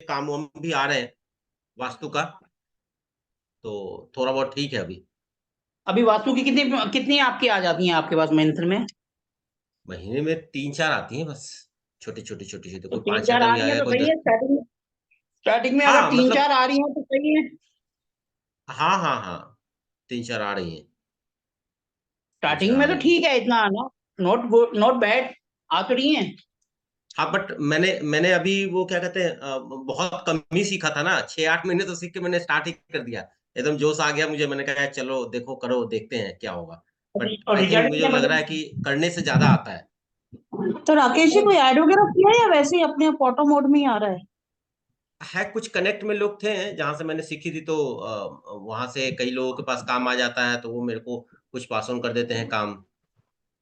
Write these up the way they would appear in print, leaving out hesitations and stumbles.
काम वाम भी आ रहे हैं वास्तु का, तो थोड़ा बहुत ठीक है अभी। अभी वास्तु की कितनी कितनी आपकी आ जाती हैं आपके पास मंत्र में? महीने में 3-4 आती हैं बस, छोटी-छोटी, तो कोई तीन 5-6 चार का आ भी रही है आया, तो कोई सही 10। है। स्टार्टिंग स्टार्टिंग में अगर हाँ, तीन मतलब चार आ रही है तो सही है। हाँ, 3-4 आ रही हैं, 3-4 स्टार्टिंग आ में तो रही हैं। ठीक है, इतना आना नॉट गुड नॉट बैड, आ तो रही है। हाँ, बट मैंने अभी वो क्या कहते हैं, बहुत कम ही सीखा था ना, 6-8 महीने तो सीख के मैंने स्टार्ट ही कर दिया। एकदम जोश आ गया मुझे, मैंने कहा चलो देखो करो देखते हैं क्या होगा। बट और आई थिंक रिजल्ट मुझे क्या लग रहा है मतलब? कि करने से ज्यादा आता है। तो राकेश जी कोई ऐड वगैरह किया या वैसे ही अपने आप ऑटो मोड में ही आ रहा है? है कुछ कनेक्ट में लोग थे जहां से मैंने सीखी थी, तो वहां से कई लोगों के पास काम आ जाता है, तो वो मेरे को कुछ पास ऑन कर देते हैं काम।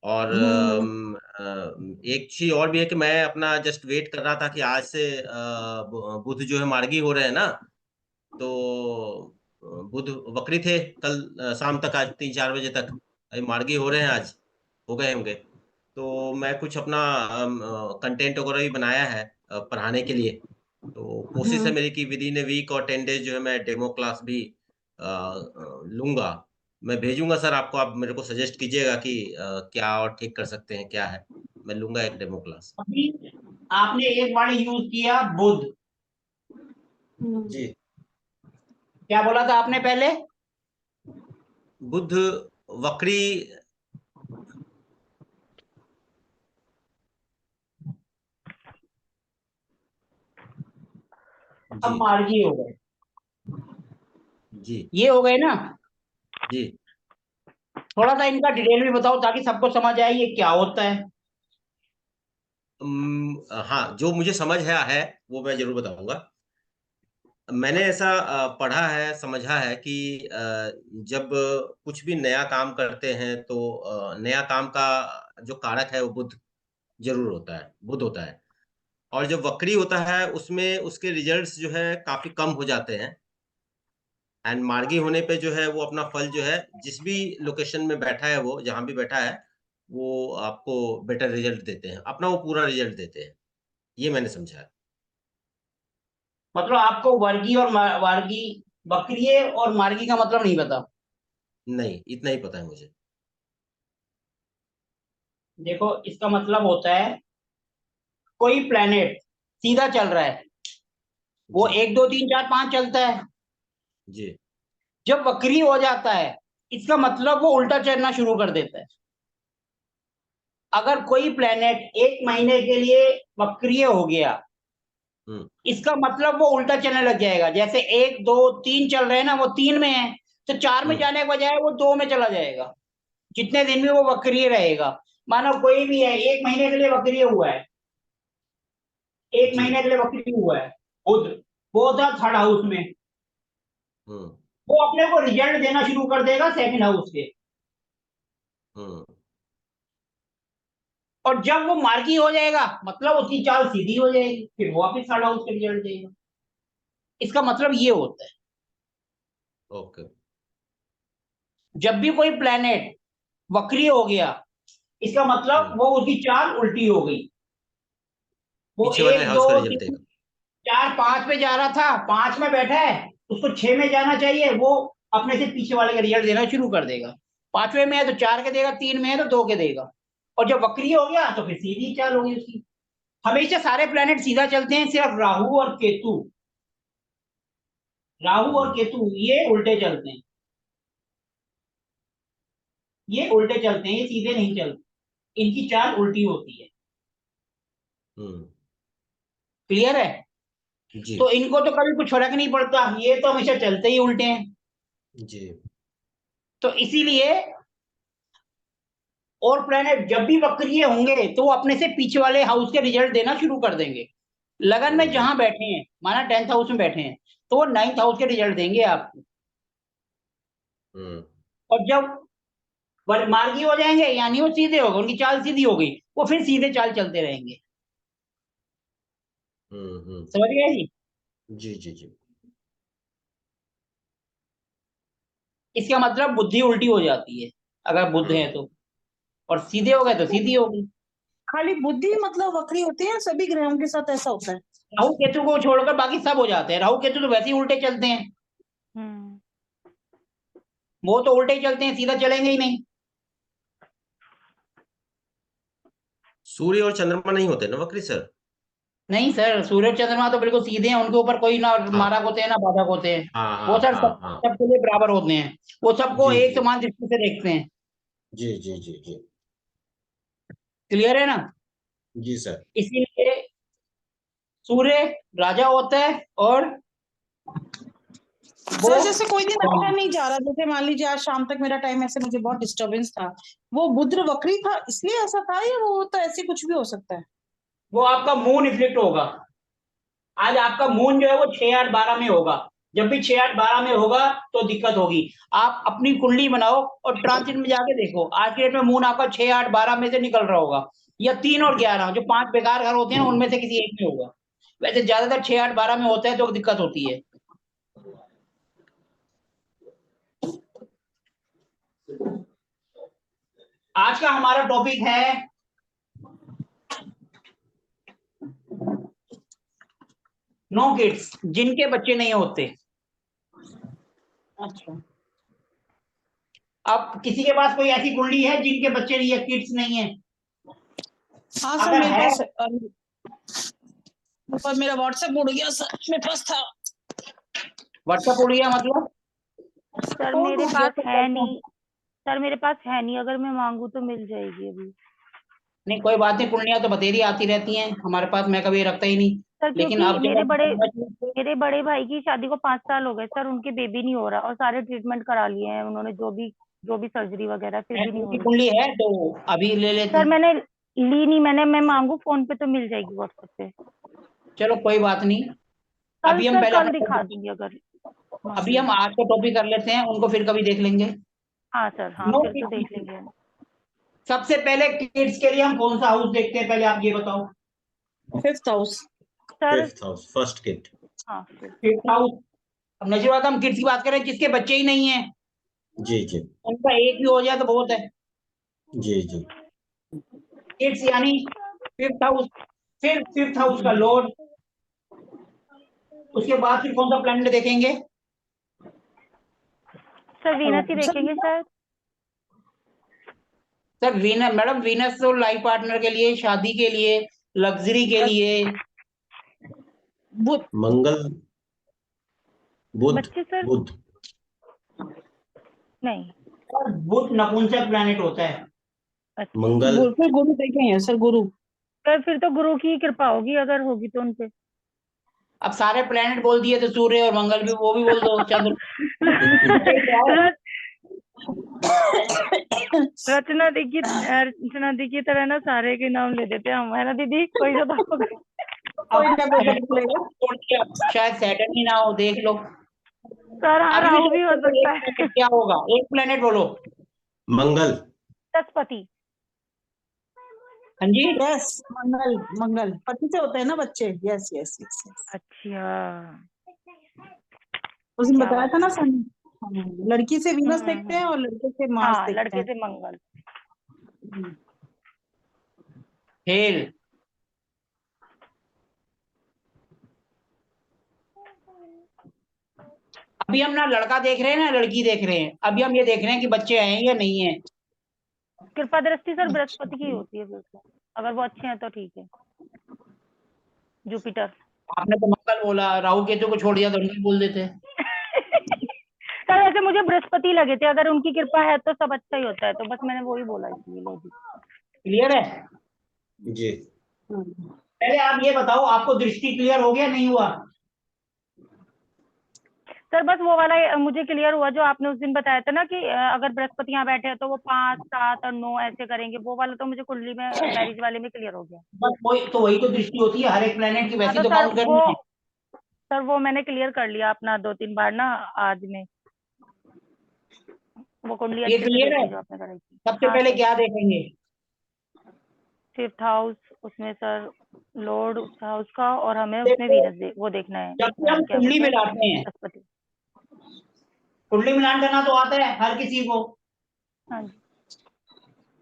और हम्म। एक चीज और भी है कि मैं अपना जस्ट वेट कर रहा था कि आज से बुध जो है मार्गी हो रहे हैं ना, तो बुध बकरी थे कल शाम तक, आज 3-4 बजे तक। अभी मार्गी हो रहे हैं आज, हो गए होंगे। तो मैं कुछ अपना कंटेंट वगैरह भी बनाया है पढ़ाने के लिए। तो कोशिश है हम्म। मेरी कि विद इन ए वीक और 10 डेज जो है मैं डेमो क्लास भी लूंगा। मैं भेजूंगा सर आपको, आप मेरे को सजेस्ट कीजिएगा कि क्या और ठीक कर सकते हैं, क्या है। मैं लूंगा एक डेमो क्लास। अभी आपने एक बार यूज किया बुध, हम्म। जी। क्या बोला था आपने पहले? बुध वक्री। जी। अब मार्गी हो गए, जी। ये हो गए ना। जी। थोड़ा सा इनका डिटेल भी बताओ ताकि सबको समझ आए ये क्या होता है। हाँ, जो मुझे समझ है वो मैं जरूर बताऊंगा। मैंने ऐसा पढ़ा है, समझा है कि जब कुछ भी नया काम करते हैं तो नया काम का जो कारक है वो बुध जरूर होता है, बुध होता है। और जब वक्री होता है उसमें उसके रिजल्ट्स जो है काफी कम हो जाते हैं। एंड मार्गी होने पे जो है वो अपना फल जो है, जिस भी लोकेशन में बैठा है, वो जहां भी बैठा है, वो आपको बेटर रिजल्ट देते हैं, अपना वो पूरा रिजल्ट देते हैं। ये मैंने समझा है। मतलब आपको वर्गी और वार्गी, बकरिये और मार्गी का मतलब नहीं पता? नहीं, इतना ही पता है मुझे। देखो इसका मतलब होता है कोई प्लेनेट सीधा चल रहा है, वो जी। 1 2 3 4 5 चलता है। जी। जब वक्री हो जाता है इसका मतलब वो उल्टा चलना शुरू कर देता है। अगर कोई प्लेनेट 1 महीने के लिए वक्रीय हो गया, हम्म। इसका मतलब वो उल्टा चलने लग जाएगा। जैसे 1 2 3 चल रहे हैं ना, वो 3 में है, तो 4 में हम्म। जाने के बजाय वो 2 में चला जाएगा। जितने दिन में वो वक्रीय रहेगा। मानो कोई भी है 1 महीने के लिए वक्रीय हुआ है, एक जी। महीने के लिए वक्रीय हुआ है बुध, वो था थर्ड हाउस में। हम्म। वो अपने को रिजल्ट देना शुरू कर देगा सेकंड हाउस के। हम्म। और जब वो मार्गी हो जाएगा मतलब उसकी चाल सीधी हो जाएगी, फिर वो वापिस थर्ड हाउस के रिजल्ट देगा। इसका मतलब ये होता है ओके। जब भी कोई प्लेनेट वक्रीय हो गया, इसका मतलब हम्म। वो उसकी चाल उल्टी हो गई। वो पीछे वाले एक हाउस दो का रिजल्ट तीन देगा। चार पांच पे जा रहा था, 5 में बैठा है, उसको 6 में जाना चाहिए, वो अपने से पीछे वाले का रिजल्ट देना शुरू कर देगा। 5वें में है तो 4 के देगा, 3 में है तो 2 के देगा। और जब वक्रीय हो गया तो फिर सीधी चाल होगी उसकी। हमेशा सारे प्लेनेट सीधा चलते हैं, सिर्फ राहु और केतु, राहु और हम्म। केतु ये उल्टे चलते हैं। ये उल्टे चलते हैं, ये सीधे नहीं चलते, इनकी चाल उल्टी होती है। हम्म। क्लियर है? जी। तो इनको तो कभी कुछ फर्क नहीं पड़ता, ये तो हमेशा चलते ही उल्टे हैं। जी। तो इसीलिए और प्लेनेट जब भी वक्रीय होंगे तो वो अपने से पीछे वाले हाउस के रिजल्ट देना शुरू कर देंगे। लगन में हम्म। जहां बैठे हैं, माना 10th हाउस में बैठे हैं, तो वो 9th हाउस के रिजल्ट देंगे आपको। हम्म। और जब मार्गी हो जाएंगे यानी वो सीधे हो गए, उनकी चाल सीधी हो गई, वो फिर सीधे चाल चलते रहेंगे। हम्म। समझ गए जी? जी। जी। जी। इसका मतलब बुद्धि उल्टी हो जाती है अगर बुद्ध है हम्म। तो, और सीधे हो गए तो तो सीधी हो गई। खाली बुद्धि मतलब वक्री होती है या सभी ग्रहों के साथ ऐसा होता है? राहु केतु को छोड़कर बाकी सब हो जाते हैं। राहु केतु तो वैसे ही उल्टे चलते हैं, वो तो उल्टे ही चलते हैं, सीधा चलेंगे ही नहीं। सूर्य और चंद्रमा नहीं होते ना वक्री सर? नहीं सर, सूर्य और चंद्रमा तो बिल्कुल सीधे हैं, उनके ऊपर कोई ना हाँ मारक होते हैं ना बाधक होते हैं। हाँ वो हाँ सर हाँ सब हाँ। सबके लिए बराबर होते हैं, वो सबको जी एक जी समान दृष्टि से देखते हैं। जी जी जी जी क्लियर है ना? जी सर। इसीलिए सूर्य राजा होता है और वो सर जैसे कोई दिन अच्छा नहीं जा रहा, जैसे मान लीजिए आज शाम तक मेरा टाइम ऐसे मुझे बहुत डिस्टरबेंस था, वो बुध वक्री था इसलिए ऐसा था, या वो तो ऐसे कुछ भी हो सकता है? वो आपका मून इफेक्ट होगा। आज आपका मून जो है वो 6 8 12 में होगा। जब भी 6 8 12 में होगा तो दिक्कत होगी। आप अपनी कुंडली बनाओ और ट्रांसिट में जाके देखो, आज के डेट में मून आपका 6 8 12 में से निकल रहा होगा, या 3 और 11, जो 5 बेकार घर होते हैं उनमें से किसी एक में होगा। वैसे ज्यादातर 6 8 12 में होता है तो दिक्कत होती है। आज का हमारा टॉपिक है नो किड्स, जिनके बच्चे नहीं होते। अच्छा। अब किसी के पास कोई ऐसी कुंडली है जिनके बच्चे नहीं है, किड्स नहीं है? हाँ सर अगर मेरे है, पास पर मेरा व्हाट्सएप उड़ गया सर, मेरे पास था। व्हाट्सएप उड़ गया मतलब? सर फोन मेरे टूट गया पास सर है परसों। नहीं। सर मेरे पास है नहीं, अगर मैं मांगू तो मिल जाएगी अभी। नहीं कोई बात नहीं, कुंडलियां तो बतेरी आती रहती हैं हमारे पास, मैं कभी रखता ही नहीं। सर लेकिन क्योंकि अब चलो मेरे बड़े भाई की शादी को 5 साल हो गए सर, उनके बेबी नहीं हो रहा और सारे ट्रीटमेंट करा लिए हैं उन्होंने, जो भी सर्जरी वगैरह, फिर भी नहीं हो ऐसी रही। कुंडली है तो अभी ले लेते सर हैं। मैंने ली नहीं, मैं मांगू फोन पे तो मिल जाएगी व्हाट्सएप पे। चलो कोई बात नहीं। कल अभी हम सर, पहले कल अपना दिखा दूंगी अगर अभी मांगी हम हो। आज का टॉपिक कर लेते हैं, उनको फिर कभी देख लेंगे। हाँ सर, हाँ नो फिर तो देख किड्स। लेंगे हम। सबसे पहले किड्स के लिए हम कौन सा हाउस देखते हैं, पहले आप ये बताओ। 5th house. Sir fifth house, first kid. हाँ फिर। 5th house. अब नजर बात, हम किड्स की बात करें जिसके बच्चे ही नहीं है, जी जी उनका एक भी हो जाए तो बहुत है। जी जी। किड्स यानी 5th हाउस, फिर 5th हाउस का लॉर्ड। उसके बाद फिर कौन सा प्लैनेट देखेंगे? सर वीनस ही सर देखेंगे शायद। सर वीनस, मैडम वीनस तो लाइफ पार्टनर के लिए, शादी के लिए, लग्जरी के लिए। बुध। मंगल, बुध, बच्चे सर बुध। नहीं। और बुध नपुंसक प्लैनेट होता है। अच्छा मंगल। फिर गुरु देखेंगे सर, गुरु। सर फिर तो गुरु की कृपा होगी, अगर होगी तो उनपे। अब सारे प्लैनेट बोल दिए तो सूर्य और मंगल भी, वो भी बोल दो, चंद्र। रच- रचना दी की तरह ना सारे के नाम ले देते हैं हम, है ना दीदी? कोई तो होगा। कोई ना कोई अब देख लेगा। शायद सैटर्न ही ना हो, देख लो। सर हाँ, अभी भी राहु भी हो सकता एक है। planet क्या होगा, एक प्लेनेट बोलो। मंगल। बृहस्पति। हाँ जी। यस, मंगल। मंगल पति से होते हैं ना बच्चे। Yes yes yes yes. अच्छा, उस दिन क्या बताया बात था है। ना सन। हाँ, लड़की से वीनस देखते हैं हम्म। और लड़के से मार्स हाँ, देखते लड़के हैं। से मंगल। हेल। अभी हम ना लड़का देख रहे हैं ना लड़की देख रहे हैं, अभी हम ये देख रहे हैं कि बच्चे हैं या नहीं है। कृपा दृष्टि सर बृहस्पति की होती है फिर तो, अगर वो अच्छे हैं तो ठीक है। जुपिटर। आपने तो मंगल बोला, राहु केतु को छोड़ दिया तो उनको बोल देते। सर ऐसे मुझे बृहस्पति लगे थे, अगर उनकी कृपा है तो सब अच्छा ही होता है, तो बस मैंने वही बोला, इसलिए लॉजिक। क्लियर है? जी। पहले आप ये बताओ, आपको दृष्टि क्लियर हो गया नहीं हुआ? सर बस वो वाला मुझे क्लियर हुआ जो आपने उस दिन बताया था ना कि अगर बृहस्पति यहाँ बैठे हैं तो वो 5 7 और 9 ऐसे करेंगे, वो वाला तो मुझे कुंडली में मैरिज वाले में क्लियर हो गया। बस वही तो दृष्टि होती है, हर एक प्लेनेट की हाँ वैसी तो तो सर काउंट करनी है। वो मैंने क्लियर कर लिया अपना 2 3 बार ना, आज में वो कुंडली ये अच्छे से क्लियर देख है? ली जो आपने कराई थी। सबसे हाँ पहले सर। क्या देखेंगे? 5th हाउस, उसमें सर लॉर्ड उस हाउस का, और हमें उसमें देखो, वीनस वो देखना है। जब भी हम क्या कुंडली बोलते हैं, मिलाते हैं, बृहस्पति। कुंडली मिलान करना तो आता है हर किसी को। हाँ जी।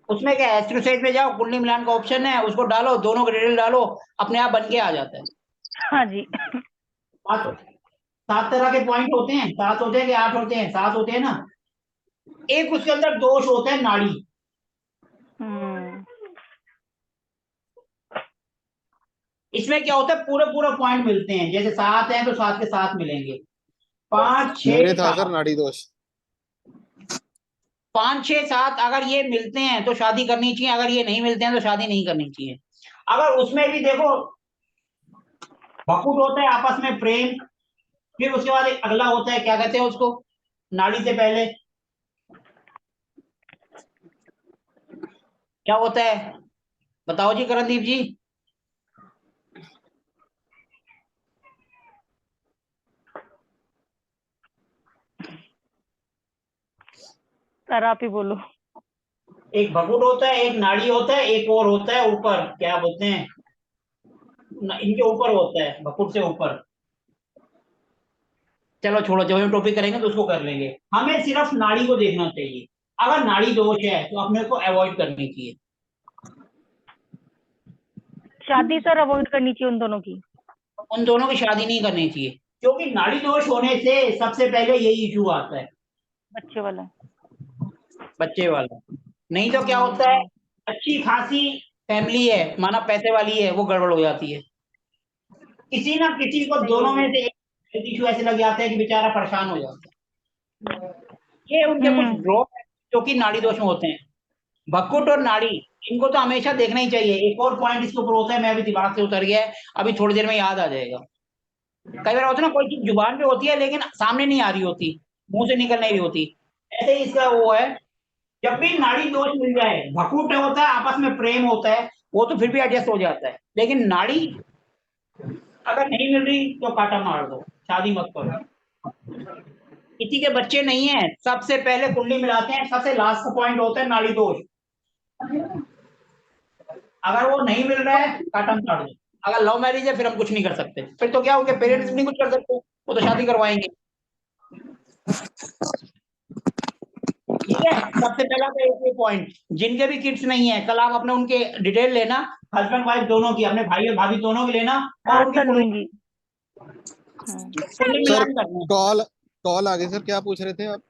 उसमें क्या, एस्ट्रोसाइट में जाओ, कुंडली मिलान का ऑप्शन है, उसको डालो, दोनों का डिटेल डालो, अपने आप बन के आ जाता है। हाँ जी। 7 तरह के पॉइंट होते हैं, 7 होते हैं कि 8 होते हैं? 7 होते हैं ना। एक उसके अंदर दोष होता है नाड़ी। इसमें क्या होता है, पूरे पूरे पॉइंट मिलते हैं, जैसे 7 हैं तो 7 के 7 मिलेंगे, 5 मेरे 6 था सर 7, नाड़ी दोष। 5 6 7 अगर ये मिलते हैं तो शादी करनी चाहिए, अगर ये नहीं मिलते हैं तो शादी नहीं करनी चाहिए। अगर उसमें भी देखो भकुट होता है आपस में प्रेम, फिर उसके बाद एक अगला होता है, क्या कहते हैं उसको, नाड़ी से पहले क्या होता है, बताओ जी करणदीप जी। सर आप ही बोलो। एक भकुट होता है, एक नाड़ी होता है, एक और होता है ऊपर, क्या बोलते हैं, इनके ऊपर होता है, भकुट से ऊपर। चलो छोड़ो, जब हम टॉपिक करेंगे तो उसको कर लेंगे। हमें सिर्फ नाड़ी को देखना चाहिए। अगर नाड़ी दोष है तो अपने को अवॉइड करनी चाहिए। शादी सर अवॉइड करनी चाहिए उन दोनों की। उन दोनों की शादी नहीं करनी चाहिए, क्योंकि नाड़ी दोष होने से सबसे पहले यही इशू आता है, बच्चे वाला। बच्चे वाला। नहीं तो क्या होता है, अच्छी खासी फैमिली है, माना पैसे वाली है, वो गड़बड़ हो जाती है। किसी ना किसी को सही दोनों बोल में रहे हो। से एक इशू ऐसे लग जाते हैं कि बेचारा परेशान हो जाता है। ये उनके कुछ ड्रॉ जो कि नाड़ी दोष में होते हैं। भक्कुट और नाड़ी, इनको तो हमेशा देखना ही चाहिए। एक और पॉइंट इसके ऊपर होता है, मैं अभी दिमाग से उतर गया है, अभी थोड़ी देर में याद आ जाएगा। कई बार होता है ना, कोई चीज जुबान पे होती है लेकिन सामने नहीं आ रही होती, मुंह से निकल नहीं रही होती। ऐसे ही इसका वो है, जब भी नाड़ी दोष मिल जाए, भकुट होता है आपस में प्रेम होता है, वो तो फिर भी एडजस्ट हो जाता है, लेकिन नाड़ी अगर नहीं मिल रही तो काटा मार दो, शादी मत करो। किसी के बच्चे नहीं है, सबसे पहले कुंडली मिलाते हैं, सबसे लास्ट का पॉइंट होता है नाड़ी दोष। अगर वो नहीं मिल रहा है, काटा मार दो। अगर लव मैरिज है फिर हम कुछ नहीं कर सकते, फिर तो क्या हो गया, पेरेंट्स नहीं कुछ कर सकते, वो तो शादी करवाएंगे। ठीक है, सबसे पहला तो एक पॉइंट, जिनके भी किड्स नहीं है, कल आप अपने उनके डिटेल लेना, हस्बैंड वाइफ दोनों की, अपने भाई और भाभी दोनों की लेना, और आज उनकी कर कुंडली लूंगी। सर मिलान करना है। कॉल कॉल आ गई सर, क्या पूछ रहे थे आप?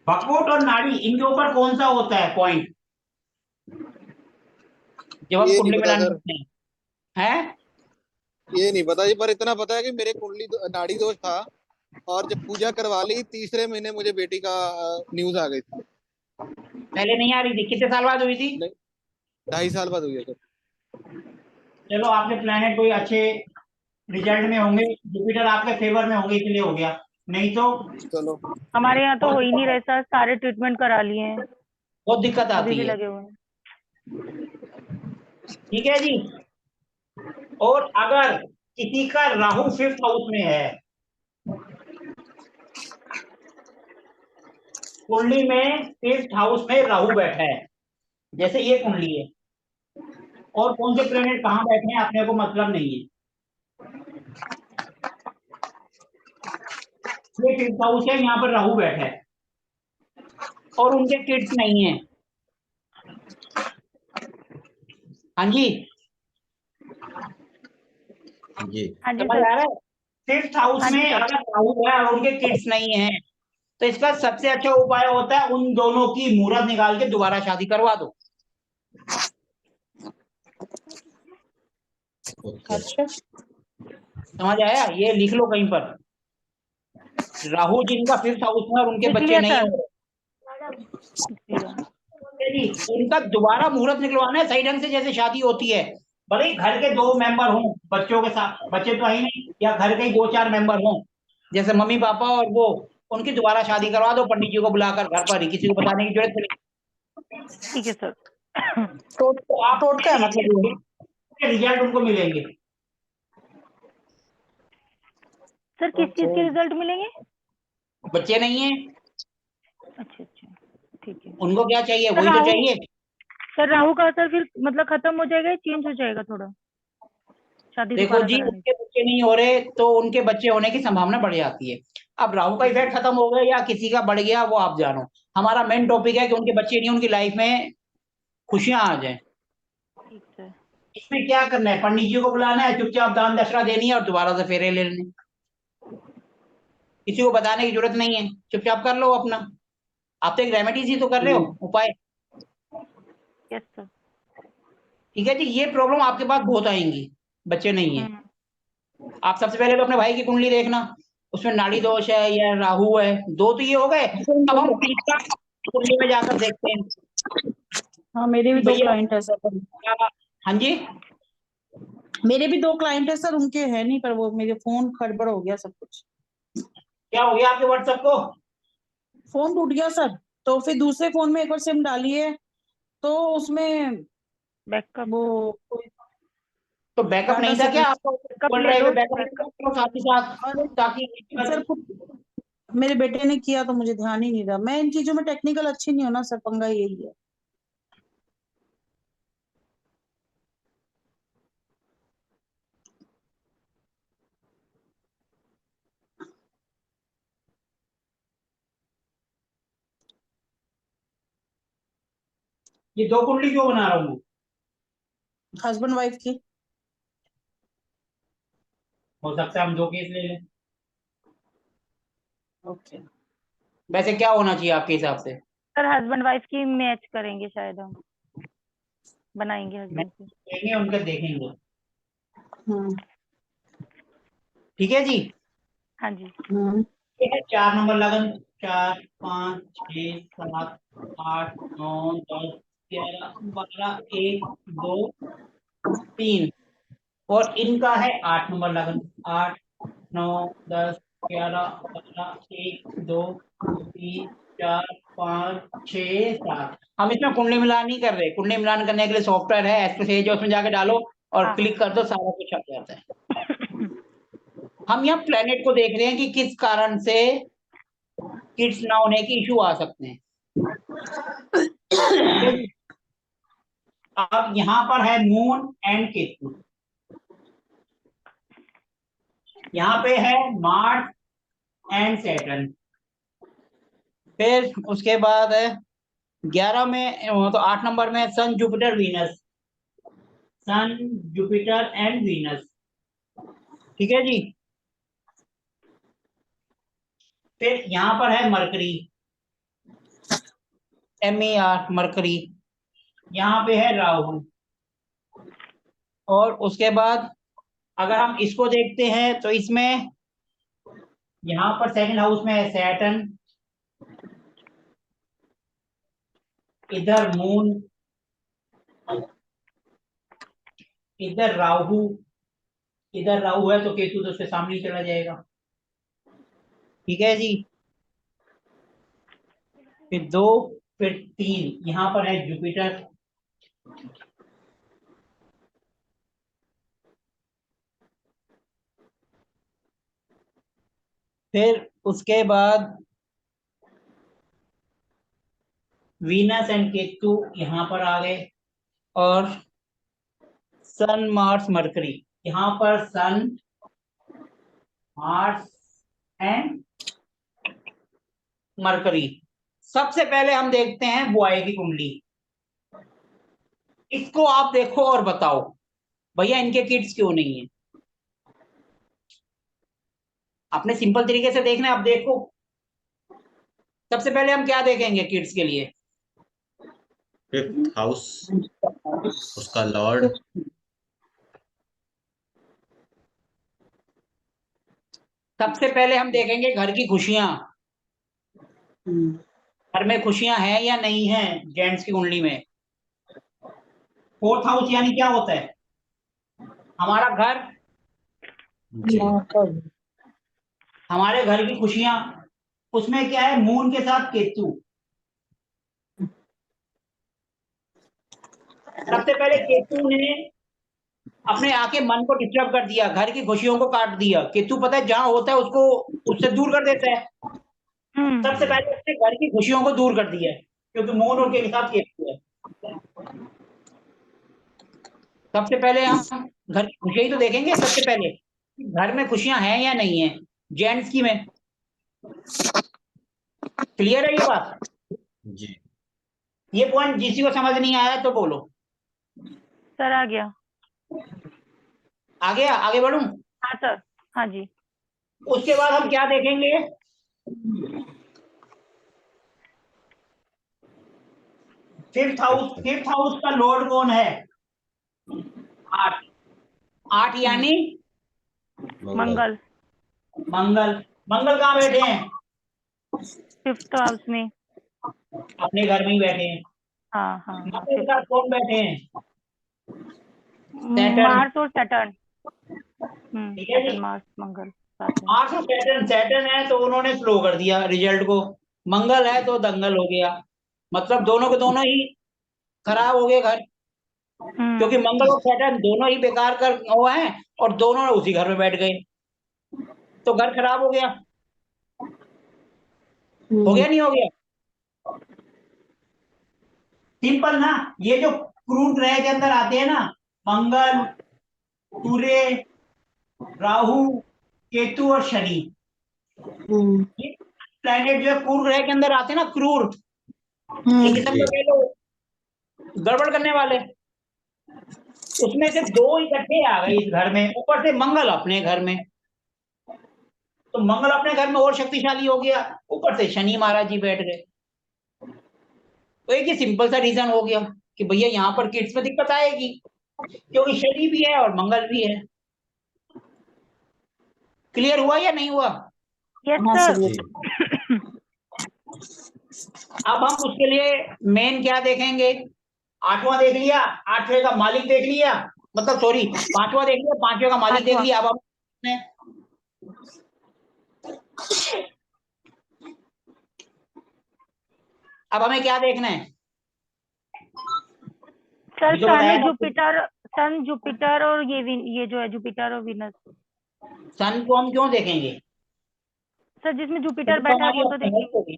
भकमुट और नाड़ी, इनके ऊपर कौन सा होता है पॉइंट जब हम ये नहीं कुंडली पता मिलान सर, करते हैं? हैं? ये नहीं पता जी, पर इतना पता है कि मेरे कुंडली नाड़ी दोष था। और जब पूजा करवा ली, तीसरे महीने मुझे बेटी का न्यूज आ गई थी। पहले नहीं आ रही थी, कितने साल बाद हुई थी? नहीं, 2.5 साल बाद हुई है सर। चलो आपके प्लेनेट कोई अच्छे रिजल्ट में होंगे, जुपिटर आपके फेवर में होंगे इसलिए हो गया, नहीं तो चलो। हमारे यहाँ तो बहुत हो ही नहीं दिक्कत, रहे सर, सारे ट्रीटमेंट करा लिए हैं, बहुत दिक्कत अभी आती भी है। लगे हुए हैं। ठीक है जी। और अगर किसी का राहु 5th हाउस में है, कुंडली में 5th हाउस में राहु बैठा है, जैसे ये कुंडली है, और कौन से प्लेनेट कहाँ बैठे हैं अपने को मतलब नहीं है, ये 5th हाउस है, यहाँ पर राहु बैठा है, और उनके किड्स नहीं है। हाँ जी, जी। हाँ जी समझ सर। आ रहा है? 5th हाउस हाँ जी में सर। अगर राहु है और उनके किड्स नहीं है, तो इसका सबसे अच्छा उपाय होता है उन दोनों की मुहूर्त निकाल के दोबारा शादी करवा दो। ओके। अच्छा, समझ आया? ये लिख लो कहीं पर, राहु जिनका 5th हाउस में और उनके लिख बच्चे लिया नहीं सर, हो लिख लिया। रहे, उनका दोबारा मुहूर्त निकलवाना है सही ढंग से, जैसे शादी होती है। भले ही घर के 2 मेंबर हों, बच्चों के साथ, बच्चे तो है ही नहीं, या घर के ही 2 4 मेंबर हों, जैसे मम्मी पापा और वो, उनकी दोबारा शादी करवा दो पंडित जी को बुलाकर घर पर ही, किसी को बताने की जरूरत नहीं। ठीक है सर। तो आप टोटका है मतलब ये। रिजल्ट उनको मिलेंगे। सर किस चीज के रिजल्ट मिलेंगे? बच्चे नहीं है, अच्छा अच्छा, ठीक है। उनको क्या चाहिए, सर वही तो राहु, चाहिए। सर राहु का असर फिर मतलब खत्म हो जाएगा या चेंज हो जाएगा थोड़ा, शादी देखो दोबारा जी, कराने उनके बच्चे नहीं हो रहे तो उनके बच्चे होने की संभावना बढ़ जाती है। अब राहु का इफेक्ट खत्म हो गया या किसी का बढ़ गया, वो आप जानो। हमारा मेन टॉपिक है कि उनके बच्चे नहीं, उनकी लाइफ में खुशियां आ जाए। ठीक सर। इसमें क्या करना है, पंडित जी को बुलाना है, चुपचाप दान दक्षिणा देनी है और दोबारा से फेरे ले लेने, किसी को बताने की जरूरत नहीं है, चुपचाप कर लो अपना। आप तो एक रेमेडीज ही तो कर रहे हो, उपाय। Yes sir. ठीक है जी, ये प्रॉब्लम आपके पास बहुत आएंगी, बच्चे नहीं है। आप सबसे पहले तो अपने भाई की कुंडली देखना, उसमें नाड़ी दोष है या राहु है, दो तो ये हो गए। अब हम तीसरा कुंडली में जाकर देखते हैं। हाँ, मेरे भी दो भैया, क्लाइंट है सर। हाँ जी, मेरे भी दो क्लाइंट है सर, उनके है नहीं, पर वो मेरे फोन खड़बड़ हो गया सब कुछ। क्या हो गया आपके व्हाट्सएप को? फोन टूट गया सर, तो फिर दूसरे फोन में एक और सिम डाली है, तो उसमें बैकअप वो तो बैकअप डाटा नहीं था क्या सेटिंग। आपको? बैकअप बोल ले रहे लो, थे बैकअप बैकअप। करो साथ ही साथ, अरे ताकि सर, मेरे बेटे ने किया तो मुझे ध्यान ही नहीं रहा। मैं इन चीजों में टेक्निकल अच्छी नहीं हूँ ना सर, पंगा यही है। ये दो कुंडली क्यों बना रहा हूँ? हस्बैंड वाइफ की। हो सकता है हम दो केस ले लें। ओके। वैसे क्या होना चाहिए आपके हिसाब से? सर हस्बैंड वाइफ की मैच करेंगे शायद, हम बनाएंगे मैं हस्बैंड की। देखेंगे, उनका देखेंगे। हम्म। ठीक है जी। हाँ जी। ये है 4 नंबर लगन, 4 5 6 7 8 9 10 11 12 1 2 3, और इनका है 8 नंबर लगन, 8 9 10 11 12 1 2 3 4 5 6 7। हम इसमें कुंडली मिलान नहीं कर रहे, कुंडली मिलान करने के लिए सॉफ्टवेयर है एस्पेस एज, उसमें जाके डालो और हाँ। क्लिक कर दो, सारा कुछ आ जाता है। हम यहाँ प्लेनेट को देख रहे हैं कि किस कारण से किड्स ना होने की इशू आ सकते हैं। ठीक है जी। अब यहाँ पर है मून एंड केतु, यहाँ पे है मार्स एंड सैटर्न, फिर उसके बाद है 11 में, तो 8 नंबर में sun Jupiter Venus, sun Jupiter and Venus. ठीक है जी। फिर यहाँ पर है मरकरी, MER मरकरी, यहाँ पे है राहु, और उसके बाद अगर हम इसको देखते हैं तो इसमें यहाँ पर सेकंड हाउस में है सैटर्न, इधर मून, इधर राहु, इधर राहु है तो केतु तो उसके सामने ही चला जाएगा। ठीक है जी। फिर 2, फिर 3, यहाँ पर है जुपिटर, फिर उसके बाद वीनस एंड केतु यहाँ पर आ गए, और सन मार्स मरकरी, यहाँ पर सन मार्स एंड मरकरी। सबसे पहले हम देखते हैं बॉय की कुंडली, इसको आप देखो और बताओ भैया इनके किड्स क्यों नहीं है। आपने सिंपल तरीके से देखना है, आप देखो। सबसे पहले हम क्या देखेंगे किड्स के लिए? 5th हाउस, उसका लॉर्ड। सबसे पहले हम देखेंगे घर की खुशियां, घर में खुशियां हैं या नहीं है जेंट्स की कुंडली में। 4th हाउस यानी क्या होता है? हमारा घर, जी। हमारे घर की खुशियां, उसमें क्या है, मून के साथ केतु। सबसे पहले केतु ने अपने आके मन को डिस्टर्ब कर दिया, घर की खुशियों को काट दिया। केतु पता है जहां होता है उसको उससे दूर कर देता है। सबसे पहले उसने घर की खुशियों को दूर कर दिया है, क्योंकि मून और के साथ केतु है। सबसे पहले हम घर की खुशियां ही तो देखेंगे। सबसे पहले घर में खुशियां हैं या नहीं है जेंट्स की में। क्लियर है ये बात? जी। ये पॉइंट जिसी को समझ नहीं आया तो बोलो। सर आ गया। आगे बढ़ूं? हाँ सर, हाँ जी। उसके बाद हम क्या देखेंगे? फिफ्थ हाउस का लॉर्ड कौन है? 8। 8 यानी मंगल। मंगल। मंगल कहाँ बैठे हैं? 5th हाउस में। अपने घर में ही बैठे हैं। हाँ हाँ हाँ, मंगल के 5th। साथ कौन बैठे हैं? सैटर्न। मार्स और सैटर्न। ठीक है जी। सैटर्न, मार्स, मंगल साथ में। मार्स और सैटर्न है तो उन्होंने स्लो कर दिया रिजल्ट को। मंगल है तो दंगल हो गया। मतलब दोनों के दोनों ही खराब हो गए घर, क्योंकि मंगल और सैटर्न दोनों ही बेकार कर हुआ है और दोनों उसी घर में बैठ गए, तो घर खराब हो गया। हो गया नहीं हो गया? सिंपल ना। ये जो क्रूर ग्रह के अंदर आते हैं ना, मंगल, सूर्य, राहु, केतु और शनि, ये प्लैनेट जो है क्रूर ग्रह के अंदर आते हैं ना, क्रूर, एक किस्म का कह लो गड़बड़ करने वाले, उसमें से 2 इकट्ठे आ गए इस घर में, ऊपर से मंगल अपने घर में। तो मंगल अपने घर में और शक्तिशाली हो गया, ऊपर से शनि महाराज जी बैठ गए। तो एक ही सिंपल सा रीजन हो गया कि भैया यहाँ पर किड्स में दिक्कत आएगी, क्योंकि शनि भी है और मंगल भी है। क्लियर हुआ या नहीं हुआ? यस हाँ सर। सर, ये अब हम उसके लिए मेन क्या देखेंगे? 8वां देख लिया, 8वें का मालिक देख लिया, मतलब सॉरी 5वां देख लिया, 5वें का मालिक देख 5वां। लिया। अब हम अब हमें क्या देखना है? सर अभी तो सन, बताया था। जुपिटर, सन, जुपिटर और ये जो है जुपिटर और वीनस। सन को हम क्यों देखेंगे? सर जिसमें जुपिटर सन तो बैठा है हमारी वो तो हेल्थ देखेंगे। हो गई।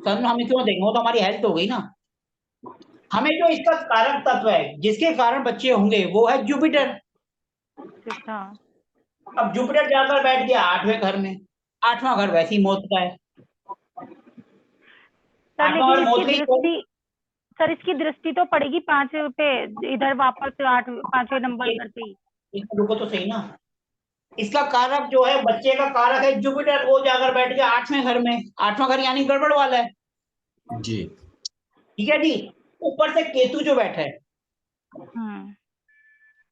सन हम क्यों देखेंगे? वो तो हमारी हेल्थ हो गई ना। हमें जो इसका कारक तत्व है जिसके कारण बच्चे होंगे वो है जुपिटर। 5th, हाँ। अब जुपिटर जाकर बैठ गया 8वें घर में। 8वां घर वैसी मौत का है। सर 8वां लेकिन घर इसकी मौत का ही तो। दृष्टि, सर इसकी दृष्टि तो पड़ेगी 5 पे, इधर वापस 8, 5वें नंबर पर पे ही। इसमें रुको तो सही ना। इसका कारक जो है, बच्चे का कारक है जुपिटर, वो जाकर बैठ गया 8वें घर में। 8वां घर यानी गड़बड़ वाला है। जी। ठीक है जी। ऊपर से केतु जो बैठा है,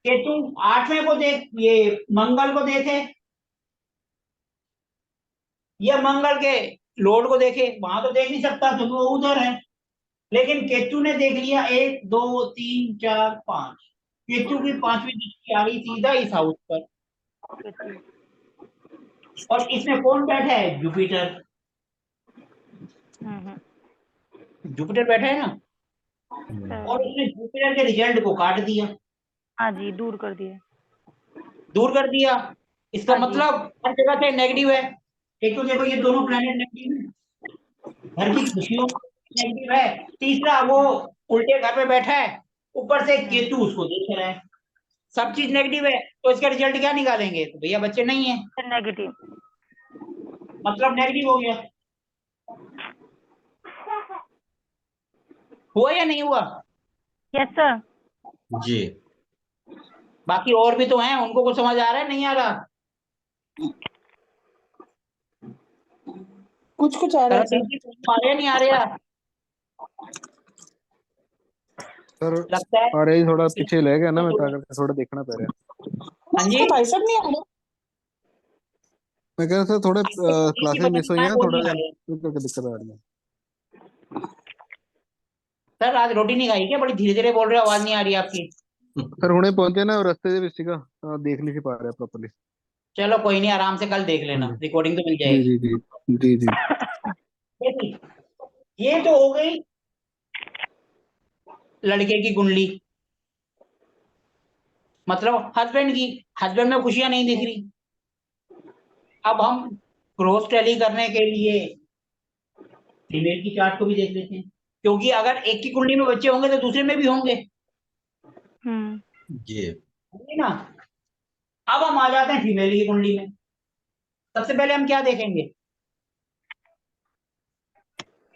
केतु 8वें को देख, ये मंगल को देखे या मंगल के लॉर्ड को देखे, वहां तो देख नहीं सकता क्योंकि वो उधर है। लेकिन केतु ने देख लिया 1 2 3 4 5, केतु की 5वीं दृष्टि आ गई सीधा इस हाउस पर। केतु। और इसमें कौन बैठा है? जुपिटर। जुपिटर बैठा है ना, और सर, उसने जुपिटर के रिजल्ट को काट दिया, हाँ जी, दूर कर दिए। दूर कर दिया। इसका हाँ जी। मतलब हर जगह से नेगेटिव है। एक तो देखो ये दोनों प्लैनेट नेगेटिव है, घर की खुशियों नेगेटिव है। तीसरा वो उल्टे घर पे बैठा है, ऊपर से केतु उसको देख रहा है, सब चीज नेगेटिव है। तो इसका रिजल्ट क्या निकालेंगे? तो भैया बच्चे नहीं है, सर नेगेटिव। मतलब नेगेटिव हो गया। हुआ या नहीं हुआ? Yes sir. जी। बाकी और भी तो हैं, उनको कुछ समझ आ रहा है नहीं आ रहा? कुछ कुछ आ रहा है सर। आ रहे नहीं आ रहा? सर लगता है। और यही थोड़ा पीछे ले गया ना, मैं ताकि थोड़ा देखना पड़ रहा है। हाँ जी। इसका बाइसेप नहीं आ रहा। मैं कह रहा था थोड़े की क्लासेस वजह मिस से हुई हैं, वो थोड़ा नहीं आ रहे। करके दिक्कत आ रही है। सर आज रोटी नहीं खाई क्या? बड़ी धीरे धीरे बोल रहे हो, आवाज नहीं आ रही आपकी। सर हुणे पहुंचे ना, और रास्ते से किसी का देख नहीं पा रहे प्रॉपरली। चलो कोई नहीं, आराम से कल देख हाँ लेना, जी रिकॉर्डिंग तो मिल जी जाएगी। जी जी जी जी। देखिए, ये तो हो गई लड़के की कुंडली, मतलब हस्बैंड की। हस्बैंड में खुशियां नहीं दिख रही। अब हम क्रॉस टैली करने के लिए फीमेल की चार्ट को भी देख लेते हैं, क्योंकि अगर एक की कुंडली में बच्चे होंगे तो दूसरे में भी होंगे, जी। है ना। अब हम आ जाते हैं फीमेल की कुंडली में। सबसे पहले हम क्या देखेंगे?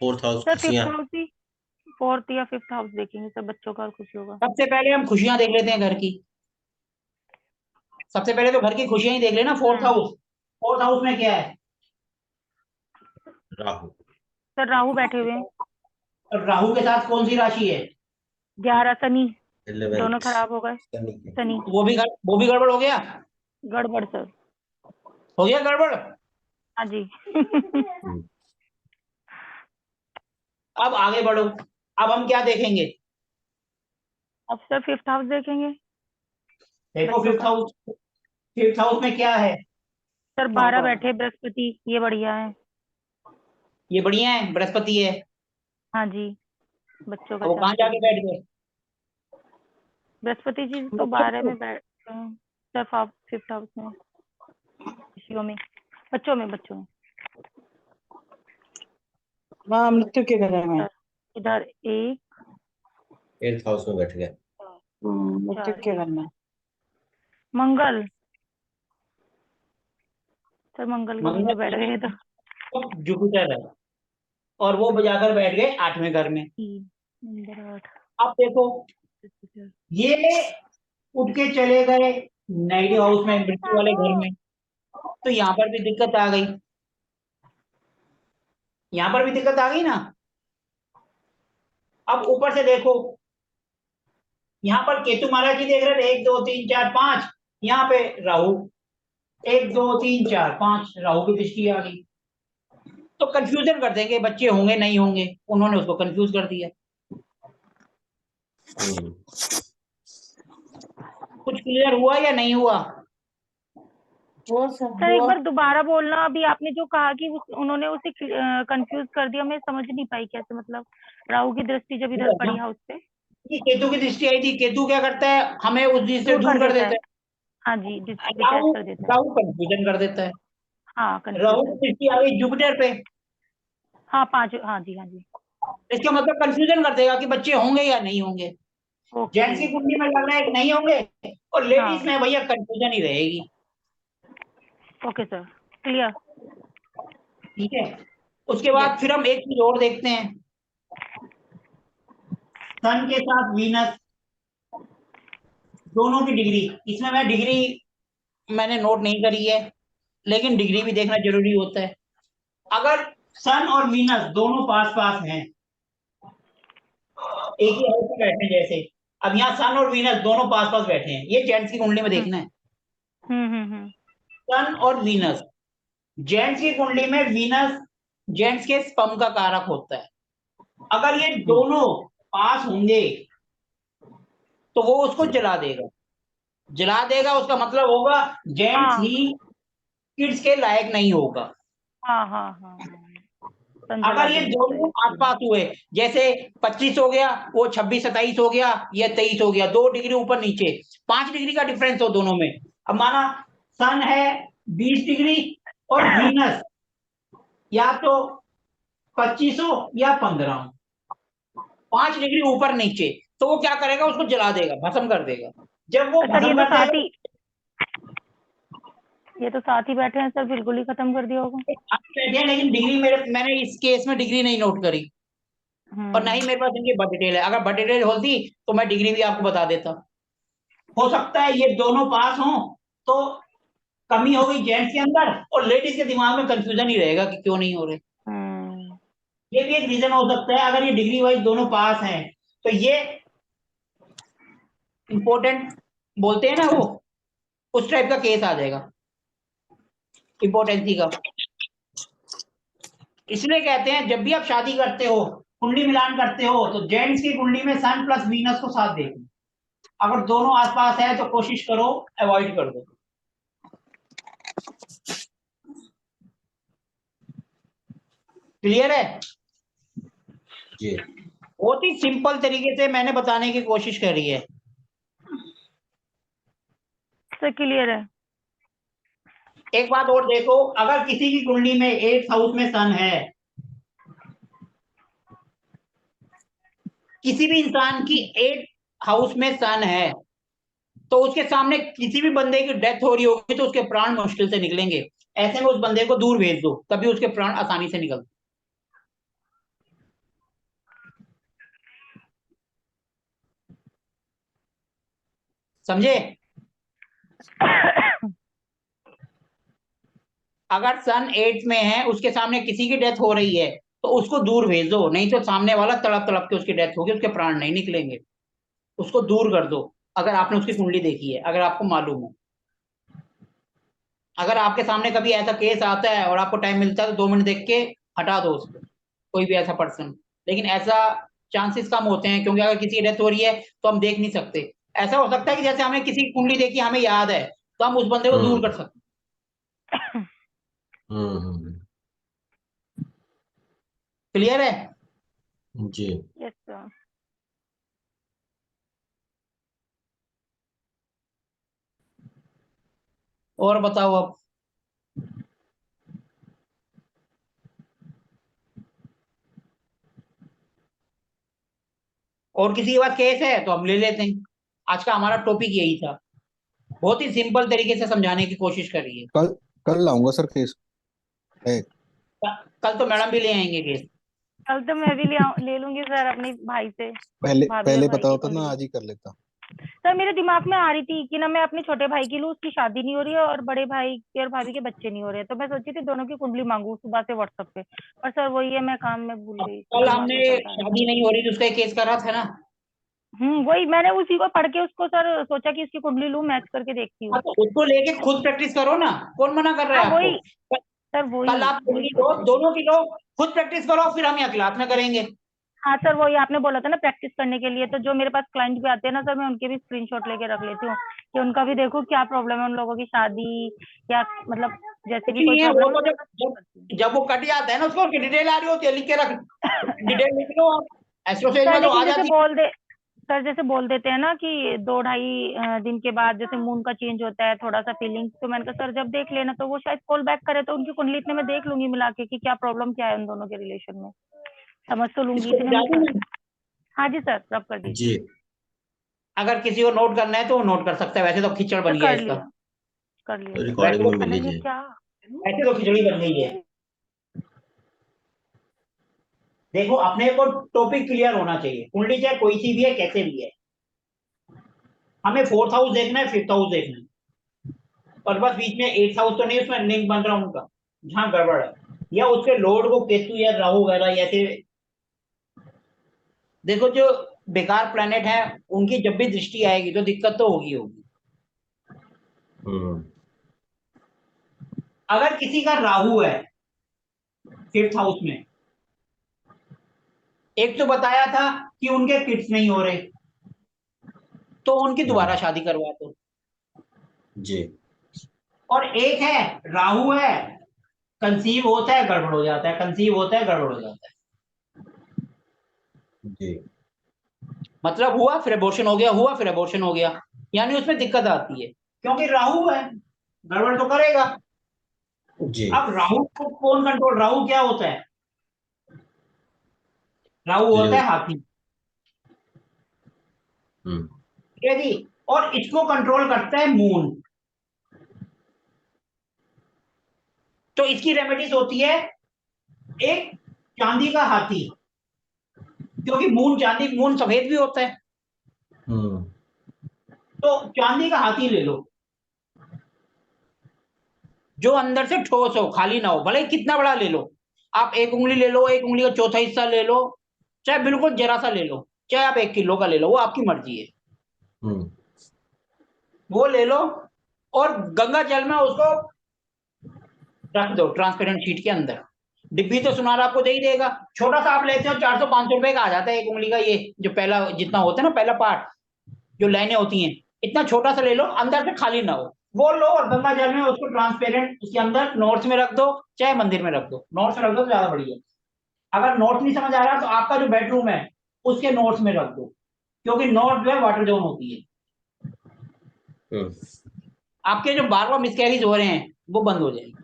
4th हाउस सर 5th खुशियां। हाउस ही, 4th या 5th हाउस देखेंगे सर, बच्चों का और खुशियों का। सबसे पहले हम खुशियां देख लेते हैं घर की। सबसे पहले तो घर की खुशियां ही देख लेना। फोर्थ हाउस में क्या है? राहु। सर राहु बैठे हुए हैं। और राहु के साथ कौन सी राशि है? 11 शनि, 11th दोनों खराब हो गए। शनि के। शनि वो भी गड़बड़ हो गया। गड़बड़ सर। हो गया गड़बड़। हाँ जी। हम्म, अब आगे बढ़ो। अब हम क्या देखेंगे? अब सर 5th हाउस देखेंगे। देखो बच्चों का। फिफ्थ हाउस में क्या है? सर 12 बैठे बृहस्पति, ये बढ़िया है। ये बढ़िया है, बृहस्पति है। हाँ जी, बच्चों का अब वो कहाँ चाहते जाके हैं। बैठ गए? बृहस्पति जी तो 12 में बैठ सर 5th हाउस में, खुशियों में, बच्चों में। हाँ, मृत्यु के घर में। सर इधर 1 8th हाउस में बैठ गए। मृत्यु 4 के घर में। मंगल, सर मंगल को भी में बैठ गए तो मंगल जुपिटर है, और वो बजाकर बैठ गए 8वें घर में। 3 नंबर 8। अब देखो, ये उठ के चले गए नेगेटिव हाउस में, मृत्यु वाले घर में, तो यहाँ पर भी दिक्कत आ गई। यहाँ पर भी दिक्कत आ गई ना। अब ऊपर से देखो, यहाँ पर केतु महाराज जी देख रहे थे 1 2 3 4 5, यहाँ पे राहु 1 2 3 4 5, राहु की दृष्टि आ गई। तो कंफ्यूजन कर देंगे, बच्चे होंगे नहीं होंगे, उन्होंने उसको कंफ्यूज कर दिया। हम्म, कुछ क्लियर हुआ या नहीं हुआ? वो सब सर एक वो बार दोबारा बोलना, अभी आपने जो कहा कि उन्होंने उसे कंफ्यूज कर दिया, मैं समझ नहीं पाई कैसे, मतलब राहु की दृष्टि जब इधर पड़ी हाउस पे। ये केतु की दृष्टि आई थी। केतु क्या करता है? हमें उस चीज से दूर कर दूर कर देता देता है। है। हाँ जी, डिटैच राहु कर देता है। राहु कंफ्यूजन कर देता है। हाँ, राहु की कंफ्यूजन। दृष्टि आ गई जुपिटर पे, हाँ 5, हाँ जी हाँ जी। इसका मतलब कंफ्यूजन कर देगा कि बच्चे होंगे या नहीं होंगे। ओके। जेंट्स की कुंडली में लग रहा है कि नहीं होंगे, और लेडीज हाँ में भैया कंफ्यूजन ही रहेगी। Okay sir, clear. ठीक है। उसके यस बाद सर। फिर हम एक चीज और देखते हैं, सन के साथ वीनस, दोनों की डिग्री। इसमें मैं डिग्री मैंने नोट नहीं करी है, लेकिन डिग्री भी देखना जरूरी होता है। अगर सन और वीनस दोनों पास पास हैं, एक ही हाउस में बैठे हैं, जैसे अब यहाँ सन और वीनस दोनों पास पास बैठे हैं, ये जेंट्स की कुंडली में हम्म देखना है। हम्म। सन और वीनस, जेंट्स की कुंडली में वीनस जेंट्स के स्पर्म का कारक होता है। अगर ये दोनों पास होंगे तो वो उसको जला देगा। जला देगा उसका मतलब होगा जेंट्स हाँ ही किड्स के लायक नहीं होगा। हाँ हाँ हाँ हाँ, सन जला अगर ये देंगे तो दोनों आस ये। पास हुए, जैसे 25 हो गया, वो 26 27 हो गया, ये 23 हो गया, 2 डिग्री ऊपर नीचे, 5 डिग्री का डिफरेंस हो दोनों में। अब माना सन है 20 डिग्री और वीनस या तो 25 हो या 15 हो, 5 डिग्री ऊपर नीचे, तो वो क्या करेगा? उसको जला देगा, भस्म कर देगा। जब वो सर भस्म कर देगा, ये तो साथ ही बैठे हैं सर, बिल्कुल ही खत्म कर दिया होगा। बैठे हैं, लेकिन डिग्री मैंने इस केस में डिग्री नहीं नोट करी, और ना ही मेरे पास इनकी बर्थ डिटेल है। अगर बर्थ डिटेल होती तो मैं डिग्री भी आपको बता देता। हो सकता है ये दोनों पास हों, तो कमी हो गई जेंट्स के अंदर, और लेडीज के दिमाग में कंफ्यूजन ही रहेगा कि क्यों नहीं हो रहे। हम्म। ये भी एक रीजन हो सकता है। अगर ये डिग्री वाइज दोनों पास हैं, तो ये इंपॉर्टेंट बोलते हैं ना, वो उस टाइप का केस आ जाएगा, इंपॉर्टेंसी का। इसलिए कहते हैं जब भी आप शादी करते हो, कुंडली मिलान करते हो, तो जेंट्स की कुंडली में सन प्लस वीनस को साथ देखो। अगर दोनों आसपास है तो कोशिश करो अवॉइड कर दो। क्लियर है? जी। बहुत ही सिंपल तरीके से मैंने बताने की कोशिश करी है। सर क्लियर है। एक बात और देखो, अगर किसी की कुंडली में 8th हाउस में सन है, किसी भी इंसान की 8th हाउस में सन है, तो उसके सामने किसी भी बंदे की डेथ हो रही होगी तो उसके प्राण मुश्किल से निकलेंगे। ऐसे में उस बंदे को दूर भेज दो, तभी उसके प्राण आसानी से निकलते। समझे? अगर सन 8 में है, उसके सामने किसी की डेथ हो रही है तो उसको दूर भेज दो, नहीं तो सामने वाला तड़प तड़प के उसकी डेथ होगी, उसके प्राण नहीं निकलेंगे। उसको दूर कर दो। अगर आपने उसकी कुंडली देखी है, अगर आपको मालूम हो, अगर आपके सामने कभी ऐसा केस आता है और आपको टाइम मिलता है तो 2 मिनट देख के हटा दो उसको, कोई भी ऐसा पर्सन। लेकिन ऐसा चांसेस कम होते हैं, क्योंकि अगर किसी की डेथ हो रही है तो हम देख नहीं सकते। ऐसा हो सकता है कि जैसे हमने किसी की कुंडली देखी, हमें याद है, तो हम उस बंदे को दूर कर सकते हैं। हम्म। क्लियर है? जी। Yes sir. और बताओ अब। और किसी के पास केस है तो हम ले लेते हैं। आज का हमारा टॉपिक यही था, बहुत ही सिंपल तरीके से समझाने की कोशिश करिए। कल कल लाऊंगा सर केस है। कल तो मैडम भी ले आएंगे केस। कल तो मैं भी ले लूंगी सर अपने भाई से, पहले भाभी और पहले भाई पता की होता ना कुंडली। आज ही कर लेता। सर मेरे दिमाग में आ रही थी कि ना मैं अपने छोटे भाई की लूं, उसकी शादी नहीं हो रही है और बड़े भाई के और भाभी के बच्चे नहीं हो रहे हैं, तो मैं सोची थी दोनों की कुंडली मांगू सुबह से व्हाट्सएप पे। पर सर वही है, मैं काम में भूल अब गई, कल दिमाग हमने में चलता है। शादी नहीं हो रही तो उसका एक केस करा था ना। वही मैंने उसी को पढ़ के उसको सर सोचा कि इसकी कुंडली लूं, मैच करके देखती हूँ। हाँ, तो उसको लेके खुद प्रैक्टिस करो ना, कौन मना कर रहा हाँ है आपको? वही सर, कल वही आप वही कुंडली सोच लो, रही थी। दोनों की लो, खुद प्रैक्टिस करो, फिर हम यहाँ क्लास में करेंगे। हाँ सर, वही आपने बोला था ना प्रैक्टिस करने के लिए, तो जो मेरे पास क्लाइंट भी आते हैं ना सर, मैं उनके भी स्क्रीनशॉट लेके रख लेती हूँ कि उनका भी देखो क्या प्रॉब्लम है उन लोगों की शादी या मतलब जैसे कुछ भी कोई नहीं है वो प्रॉब्लम है तो, मैं जब जब जब वो कट जाता है ना, उसको डिटेल आ रही होती है, लिख के रख, डिटेल लिख लो आप। एस्ट्रोसेज सर में तो आ लेकिन जैसे जाती है। बोल दे सर, जैसे बोल देते हैं ना कि 2 ढाई दिन के बाद जैसे मून का चेंज होता है थोड़ा सा फीलिंग, तो मैंने कहा सर जब देख लेना, तो वो शायद कॉल बैक करे तो उनकी कुंडली इतने में देख लूंगी मिला के कि क्या प्रॉब्लम क्या है उन दोनों के रिलेशन में, समझ तो लूंगी, इसको इतने बुझा में दूं सर। मैं? हाँ जी सर, रब कर दीजिए। जी। अगर किसी को नोट करना है तो वो नोट कर सकता है, वैसे तो खिचड़ सर बन गया इसका। कर लिया सर। रिकॉर्डिंग में मिल अरे ये लीजिए। क्या। ऐसे तो खिचड़ी बन गई है। देखो, अपने को टॉपिक क्लियर होना चाहिए, कुंडली चाहे कोई सी भी है, कैसे भी है। हमें 4th हाउस देखना है, 5th हाउस देखना है, और बस बीच में 8th हाउस तो नहीं, उसमें लिंक बन रहा उनका, जहां गड़बड़ है, या उसके लॉर्ड को केतु या राहु वगैरह ऐसे। देखो, जो बेकार प्लेनेट है उनकी जब भी दृष्टि आएगी तो दिक्कत तो होगी होगी। हम्म। अगर किसी का राहु है 5th हाउस में, एक तो बताया था कि उनके किड्स नहीं हो रहे, तो उनकी दोबारा हम्म। शादी करवा दो। जी। और एक है, राहु है, कंसीव होता है गड़बड़ हो जाता है, कंसीव होता है गड़बड़ हो जाता है, जी। मतलब हुआ फिर अबॉर्शन हो गया, हुआ फिर अबॉर्शन हो गया, यानी उसमें दिक्कत आती है, क्योंकि राहु है, गड़बड़ तो करेगा। जी। अब राहु को कौन कंट्रोल, राहु क्या होता है? राहु होता लिव। है हाथी। हम्म। ठीक है जी। और इसको कंट्रोल करता है मून। तो इसकी रेमेडीज होती है, एक चांदी का हाथी, क्योंकि मून चांदी, मून सफेद भी होता है, हम्म। तो चांदी का हाथी ले लो, जो अंदर से ठोस हो, खाली ना हो, भले ही कितना बड़ा ले लो। आप 1 उंगली ले लो, 1 उंगली का चौथा हिस्सा ले लो, चाहे बिल्कुल जरा सा ले लो, चाहे आप 1 किलो का ले लो, वो आपकी मर्जी है। हम्म। वो ले लो और गंगा जल में उसको रख दो, ट्रांसपेरेंट शीट के अंदर। डिब्बी तो सुनार आपको दे ही देगा। छोटा सा आप लेते हो 400-500 रुपए का आ जाता है 1 उंगली का, ये जो पहला जितना होता है ना, पहला पार्ट, जो लाइनें होती हैं, इतना छोटा सा ले लो, अंदर से खाली ना हो। वो लो और गंगा जल में उसको ट्रांसपेरेंट उसके अंदर नॉर्थ में रख दो, चाहे मंदिर में रख दो, नॉर्थ में रख दो तो ज्यादा बढ़िया। अगर नॉर्थ नहीं समझ आ रहा तो आपका जो बेडरूम है उसके नॉर्थ में रख दो, क्योंकि नॉर्थ जो है वाटर जोन होती है। हम्म। आपके जो बार बार मिसकैरेज हो रहे हैं वो बंद हो जाएगी।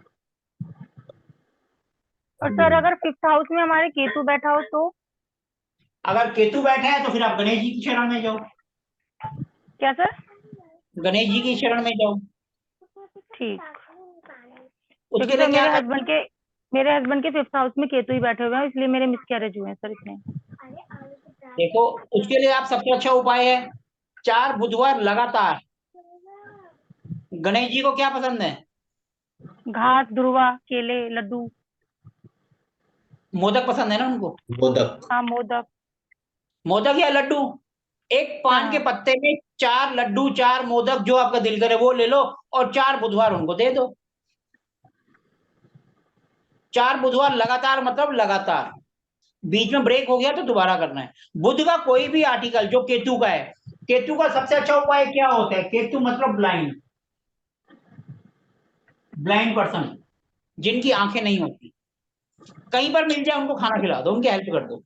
और सर अगर 5th हाउस में हमारे केतु बैठा हो तो? अगर केतु बैठा है तो फिर आप गणेश जी की शरण में जाओ, क्या सर? गणेश जी की शरण में जाओ। ठीक। क्योंकि उसके लिए सर क्या मेरे कर, हस्बैंड के 5th हाउस में केतु ही बैठे हुए हैं, इसलिए मेरे मिसकैरेज हुए हैं सर इतने। देखो, उसके लिए आप सबसे अच्छा उपाय है, 4 बुधवार लगातार गणेश जी को क्या पसंद है? घास, ध्रुवा, केले, लड्डू। मोदक पसंद है ना उनको? मोदक। हाँ, मोदक। मोदक या लड्डू? एक पान के हाँ। पत्ते में 4 लड्डू, 4 मोदक, जो आपका दिल करे वो ले लो, और 4 बुधवार उनको दे दो। 4 बुधवार लगातार, मतलब लगातार, बीच में ब्रेक हो गया तो दोबारा करना है। बुध का कोई भी आर्टिकल जो केतु का है, केतु का सबसे अच्छा उपाय क्या होता है? केतु मतलब ब्लाइंड, ब्लाइंड पर्सन, जिनकी आंखें नहीं होती, कहीं पर मिल जाए उनको खाना खिला दो, उनकी हेल्प कर दो।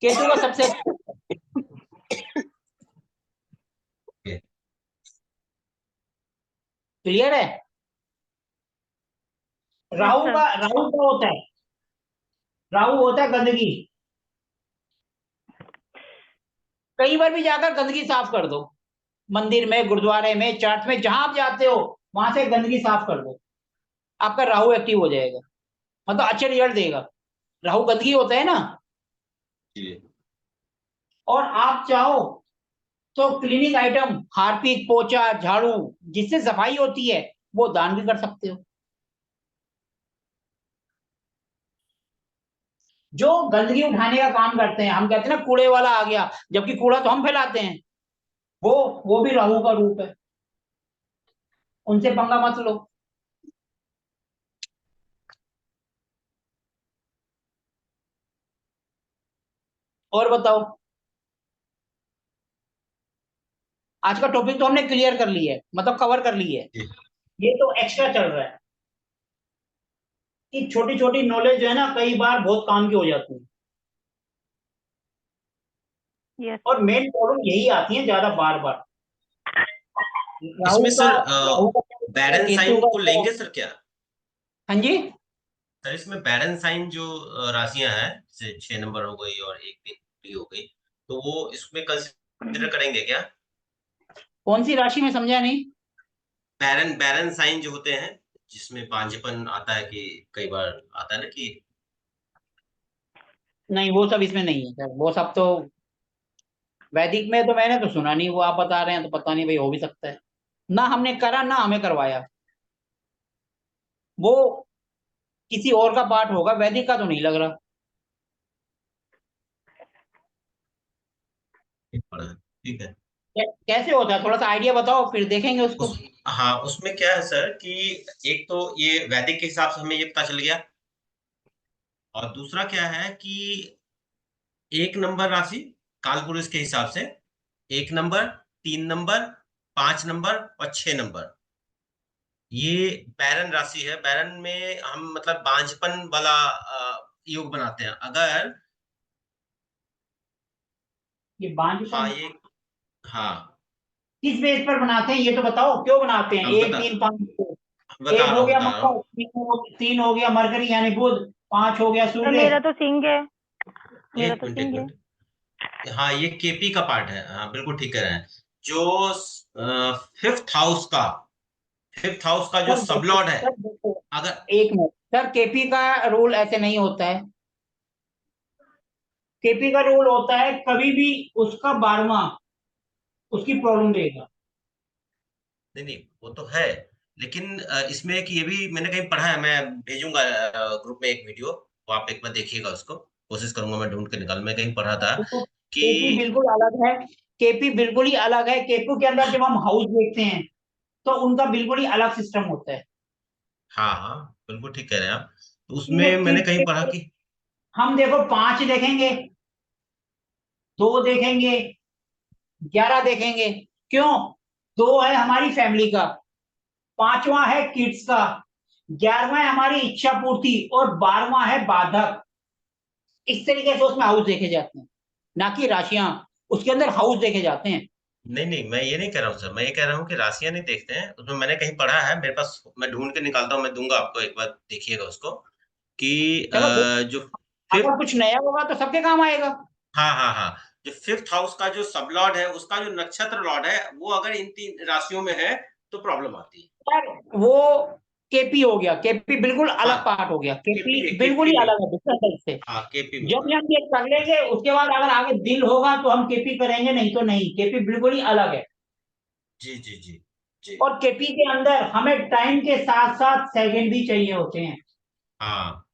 केतु का सबसे अच्छा। क्लियर है? Yes sir. राहु क्या होता है? राहु होता है गंदगी। कहीं पर भी जाकर गंदगी साफ कर दो, मंदिर में, गुरुद्वारे में, चर्च में, जहां आप जाते हो वहां से गंदगी साफ कर दो, आपका राहु एक्टिव हो जाएगा, मतलब अच्छे रिजल्ट देगा। राहु गंदगी होता है ना। जी। और आप चाहो तो क्लीनिंग आइटम, हार्पिक, पोचा, झाड़ू, जिससे सफाई होती है, वो दान भी कर सकते हो। जो गंदगी उठाने का काम करते हैं, हम कहते हैं ना कूड़े वाला आ गया, जबकि कूड़ा तो हम फैलाते हैं, वो वो भी राहु का रूप है। उनसे पंगा मत लो। और बताओ, आज का टॉपिक तो हमने क्लियर कर लिया है, मतलब कवर कर ली है। जी। ये तो एक्स्ट्रा चल रहा है कि छोटी छोटी नॉलेज जो है ना, कई बार बहुत काम की हो जाती है। यस। और मेन प्रॉब्लम यही आती है ज्यादा, बार बार इसमें सर राहु का, बैरन केतु साइन को का। लेंगे सर क्या? हाँ जी। सर इसमें बैरन साइन जो राशियां हैं, जैसे 6 नंबर हो गई और 1 3 हो गई, तो वो इसमें कंसिडर करेंगे क्या? कौन सी राशि में, समझा नहीं? बैरन बैरन साइन जो होते हैं, जिसमें पांचपन आता है, कि कई बार आता है ना कि। नहीं, वो सब इसमें नहीं है सर, वो सब तो वैदिक में तो मैंने तो सुना नहीं, वो आप बता रहे हैं तो पता नहीं भाई, हो भी सकता है। ना हमने करा, ना हमें करवाया, वो किसी और का पार्ट होगा, वैदिक का तो नहीं लग रहा। ठीक है। कैसे होता है, थोड़ा सा आइडिया बताओ, फिर देखेंगे उसको। उस हाँ, उसमें क्या है सर कि एक तो ये वैदिक के हिसाब से हमें ये पता चल गया, और दूसरा क्या है कि 1 नंबर राशि कालपुरुष के हिसाब से, 1 नंबर, 3 नंबर, 5 नंबर और 6 नंबर, ये बैरन राशि है। बैरन में हम मतलब बांझपन वाला योग बनाते हैं अगर। ये बांझपन हाँ ये, हाँ किस बेस पर बनाते हैं, ये तो बताओ, क्यों बनाते हैं? अब एक, तीन, पांच, छह। बता एक रहा हो हूँ गया बता रहा मंगल, हूँ। तीन हो गया मरकरी यानी बुध, 5 हो गया सर सूर्य। मेरा तो सिंह है। मेरा एक तो मिनट एक सिंह है। मिनट, हाँ ये केपी का पार्ट है, हाँ बिल्कुल ठीक कह रहे हैं। जो फिफ्थ हाउस का जो सर देखो, सबलॉर्ड है, सर देखो, अगर। एक मिनट सर, केपी का रूल ऐसे नहीं होता है। केपी का रूल होता है कभी भी उसका 12वां उसकी प्रॉब्लम देगा। नहीं नहीं, वो तो है, लेकिन इसमें एक ये भी मैंने कहीं पढ़ा है, मैं भेजूंगा ग्रुप में एक वीडियो, वो आप एक बार देखिएगा उसको, कोशिश करूंगा मैं ढूंढ के निकाल, मैं कहीं पढ़ा था देखो, कि। केपी बिल्कुल अलग है। केपी बिल्कुल ही अलग है। केपी के अंदर जब हम हाउस देखते हैं तो उनका बिल्कुल ही अलग सिस्टम होता है। हाँ हाँ, बिल्कुल ठीक कह रहे हैं आप। तो ठीक है, उसमें मैंने कहीं पढ़ा कि। हम देखो 5 देखेंगे, 2 देखेंगे, 11 देखेंगे। क्यों? 2 है हमारी फैमिली का, 5वां है किड्स का, 11वां है हमारी इच्छा पूर्ति, और 12वां है बाधक। इस तरीके से उसमें हाउस देखे जाते हैं, ना कि राशियां। उसके अंदर हाउस देखे जाते हैं। नहीं नहीं, मैं ये नहीं कह रहा हूँ सर, मैं ये कह रहा हूँ कि राशियां नहीं देखते हैं उसमें, मैंने कहीं पढ़ा है मेरे पास, मैं ढूंढ के निकालता हूँ, मैं दूंगा आपको, एक बार देखिएगा उसको, कि चलो, जो अगर फिफ्थ। कुछ नया होगा तो सबके काम आएगा। हाँ हाँ हाँ, जो फिफ्थ हाउस का जो सब लॉर्ड है, उसका जो नक्षत्र लॉर्ड है, वो अगर इन 3 राशियों में है तो प्रॉब्लम आती है। यार, वो केपी हो गया, केपी बिल्कुल हाँ, अलग पार्ट हो गया, केपी केपी बिल्कुल ही केपी में। अलग है, डिफरेंट टाइप से। हाँ केपी में जब होगा। भी हम ये कर लेंगे उसके बाद अगर आगे दिल होगा तो हम केपी करेंगे, नहीं तो नहीं। केपी बिल्कुल ही अलग है। जी जी जी। जी। और केपी के अंदर हमें टाइम के साथ साथ सेकंड भी चाहिए होते हैं। हाँ।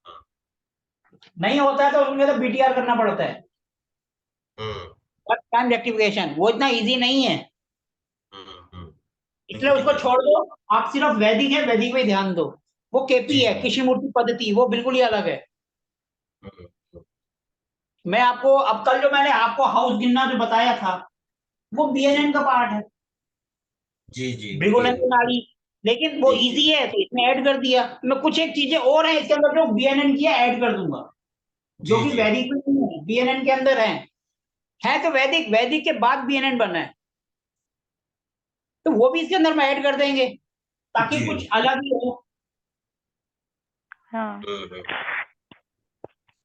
नहीं होता है तो उनमें तो बीटीआर करना पड़ता है, हम्म टाइम रेक्टिफिकेशन, वो इतना इजी नहीं है। इसलिए बिल्कुल ठीक उसको है। छोड़ दो, आप सिर्फ वैदिक है, वैदिक पे ध्यान दो। वो केपी जी है, जी। कृष्णमूर्ति पद्धति, वो बिल्कुल ही अलग है। हम्म, मैं आपको अब कल जो मैंने आपको हाउस गिनना जो बताया था, वो बीएनएन का पार्ट है, जी जी ये भृगुनंद नाड़ी। लेकिन वो जी जी इजी है तो इसमें ऐड कर दिया। मैं कुछ एक चीजें और हैं इसके अंदर जो बीएनएन की ऐड कर दूंगा, जो जी कि जी वैदिक में नहीं है, बीएनएन के अंदर है तो वैदिक, वैदिक के बाद बीएनएन बना है, तो वो भी इसके अंदर में ऐड कर देंगे ताकि जी। कुछ अलग ही हो। हाँ हम्म।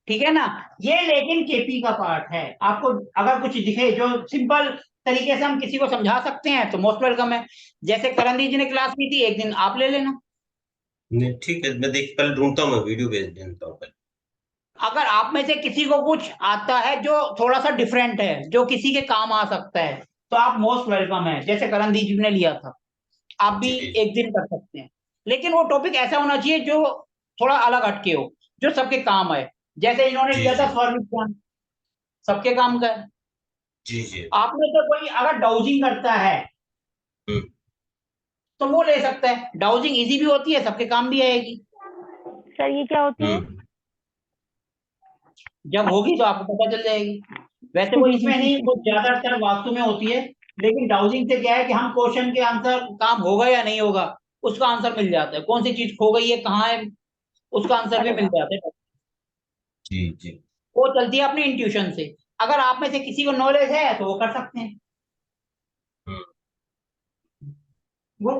ठीक है ना? ये लेकिन केपी का पार्ट है। आपको अगर कुछ दिखे जो सिंपल तरीके से हम किसी को समझा सकते हैं तो मोस्ट वेलकम है। जैसे करण दी जी ने क्लास ली थी, एक दिन आप ले लेना। नहीं ठीक है, मैं देख कल ढूंढता हूँ, मैं वीडियो भेज देता हूँ कल। अगर आप में से किसी को कुछ आता है जो थोड़ा सा डिफरेंट है, जो किसी के काम आ सकता है, तो आप मोस्ट वेलकम है। जैसे करण दी जी ने लिया था, आप भी जी एक दिन कर सकते हैं। लेकिन वो टॉपिक ऐसा होना चाहिए जो थोड़ा अलग हटके हो, जो सबके काम आए। जैसे इन्होंने जी लिया था जी स्वर विज्ञान, सबके काम का है। जी जी। आप में से कोई अगर डाउजिंग करता है हम्म तो वो ले सकता है। डाउजिंग इजी भी होती है, सबके काम भी आएगी। सर, ये क्या होती है? हम्म जब होगी तो आपको पता चल जाएगी। वैसे वो इसमें नहीं, वो ज्यादातर वास्तु में होती है। लेकिन डाउजिंग से क्या है कि हम क्वेश्चन के आंसर काम होगा या नहीं होगा, उसका आंसर मिल जाता है। कौन सी चीज खो गई है, कहाँ है, उसका आंसर भी अरे मिल वाह। जाता है। जी जी। वो चलती है अपने इंट्यूशन से। अगर आप में से किसी को नॉलेज है तो वो कर सकते हैं। हम्म वो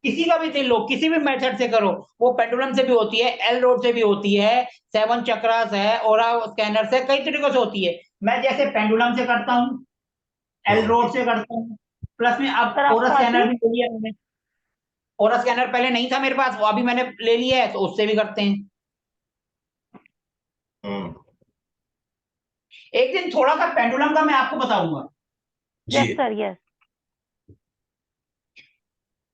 किसी का भी दिल लो, किसी भी मेथड से करो। वो पेंडुलम से भी होती है, एल रोड से भी होती है, 7 चक्रास है, ओरा स्कैनर से, कई तरीकों से होती है। मैं जैसे पेंडुलम से करता हूँ, एल हम्म रोड से करता हूँ, प्लस में सर, अब ओरा आपको आती स्कैनर है? भी ले लिया मैंने। ओरा स्कैनर पहले नहीं था मेरे पास, वो अभी मैंने ले लिया है, तो उससे भी करते हैं। हम्म। एक दिन थोड़ा सा पेंडुलम का मैं आपको बताऊंगा। जी यस सर, यस।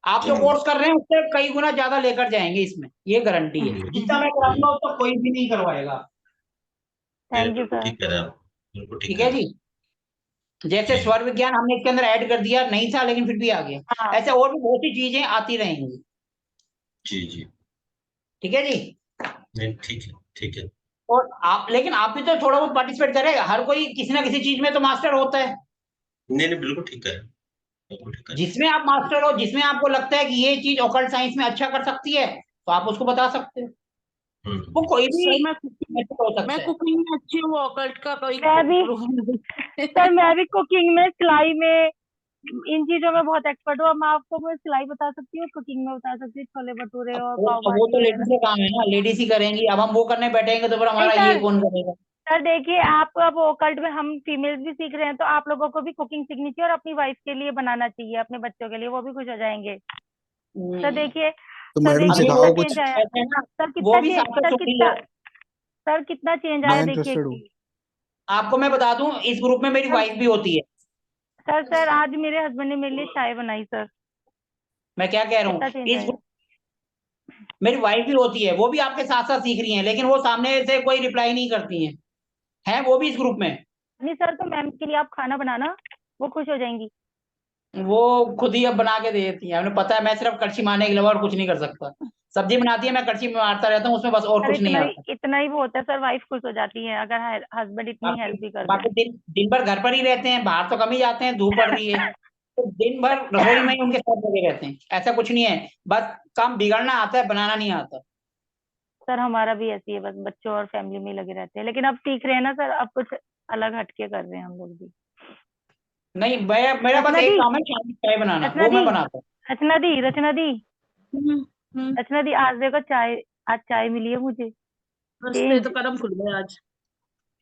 आप जो जरूर। कोर्स कर रहे हैं उससे कई गुना ज्यादा लेकर जाएंगे इसमें, ये गारंटी है। जितना मैं कराऊंगा उसको कोई भी नहीं करवाएगा। थैंक यू बिल्कुल सर। ठीक कह रहे हैं आप, बिल्कुल ठीक ठीक कह है रहे जी? हैं। जैसे जी स्वर विज्ञान हमने इसके अंदर ऐड कर दिया, नहीं था लेकिन फिर भी आ गया। हाँ। ऐसे और भी बहुत सी चीजें आती रहेंगी। जी जी। ठीक है जी? नहीं ठीक है, ठीक है। और आप, लेकिन आप भी तो थोड़ा बहुत पार्टिसिपेट करेगा। हर कोई किसी ना किसी चीज में तो मास्टर होता है। नहीं नहीं बिल्कुल ठीक है, बिल्कुल ठीक है। जिसमें आप मास्टर हो, जिसमें आपको लगता है कि ये चीज ऑकल्ट साइंस में अच्छा कर सकती है, तो आप उसको बता सकते हो। वो कोई भी सर मेथड हो मैं सकता है। कुकिंग में अच्छी हूँ, ऑकल्ट का कोई मैं भी प्रूफ नहीं। सर, मैं भी कुकिंग में, सिलाई में, इन चीजों में बहुत एक्सपर्ट हूँ। अब मैं आपको, मैं सिलाई बता सकती हूँ, कुकिंग में बता सकती हूँ, छोले भटूरे और पाव अब वो भाजी तो लेडीज वगैरह। का काम है ना, लेडीज ही करेंगी। अब हम वो करने बैठेंगे तो फिर नहीं हमारा ये सर। कौन करेगा? सर देखिए, आप अब ओकल्ट में हम फीमेल्स भी सीख रहे हैं, तो आप लोगों को भी कुकिंग सीखनी चाहिए और अपनी वाइफ के लिए बनाना चाहिए, अपने बच्चों के लिए, वो भी खुश हो जाएंगे। सर हम्म। देखिए, तो सर मैडम देखिए अभी कितना सिखाओ वो कुछ। चेंज आया। ऐसे है ना, सर वो कितना भी चेंज, साथ सर सुन कितना, लो। सर कितना चेंज मैं आया देखिए। इंटरेस्टेड हूँ। आपको मैं बता दूं, इस ग्रुप में मेरी सर वाइफ भी होती है। सर आज मेरे हस्बैंड ने मेरे लिए चाय बनाई सर। मैं क्या कह रहा हूँ, कितना चेंज इस आया। ग्रुप मेरी वाइफ भी होती है, वो भी आपके साथ साथ सीख रही हैं, लेकिन वो सामने से कोई रिप्लाई नहीं करती हैं वो भी इस ग्रुप में। नहीं सर, तो मैम के लिए आप खाना बनाना, वो खुश हो जाएंगी। वो खुद ही अब बना के दे देती है। उन्हें पता है मैं सिर्फ कड़छी मारने के अलावा और कुछ नहीं कर सकता। सब्जी बनाती है, मैं कड़छी में मारता रहता हूँ उसमें, बस और सर कुछ नहीं आता। इतना ही वो होता है सर, वाइफ खुश हो जाती है अगर हस्बैंड इतनी बाकी हेल्प भी कर दें। बाकी दिन दिन भर घर पर ही रहते हैं, बाहर तो कम ही जाते हैं, धूप पड़ रही है तो दिन भर रसोई में ही उनके साथ लगे रहते हैं। ऐसा कुछ नहीं है, बस काम बिगड़ना आता है, बनाना नहीं आता। सर हमारा भी ऐसी है, बस बच्चों और फैमिली में ही लगे रहते हैं, लेकिन अब सीख रहे हैं ना सर, अब कुछ अलग हटके कर रहे हैं हम लोग भी। नहीं, मैं मेरा बस रचना एक दी, काम है, शाम की चाय बनाना, रचना वो दी, मैं बनाता हूँ। रचना दी, हम्म, हम्म। रचना दी, आज देखो चाय, आज चाय मिली है मुझे। बस मेरे तो चेंज, कदम खुल गए आज।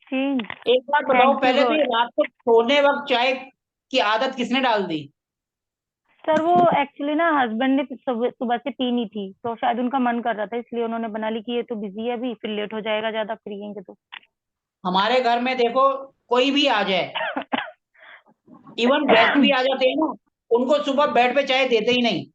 चेंज। एक बात बताओ, थैंक यू पहले तो ये गॉड। रात को सोने वक्त चाय की आदत किसने डाल दी? सर वो एक्चुअली ना, हस्बैंड ने सुबह सुबह से पीनी थी, तो शायद उनका मन कर रहा था, इसलिए उन्होंने बना ली कि ये तो बिजी है अभी, फिर लेट हो जाएगा ज्यादा पियेंगे तो। हमारे घर में देखो, कोई भी आ जाए, इवन गेस्ट भी आ जाते हैं ना, उनको सुबह बेड पे चाय देते ही नहीं।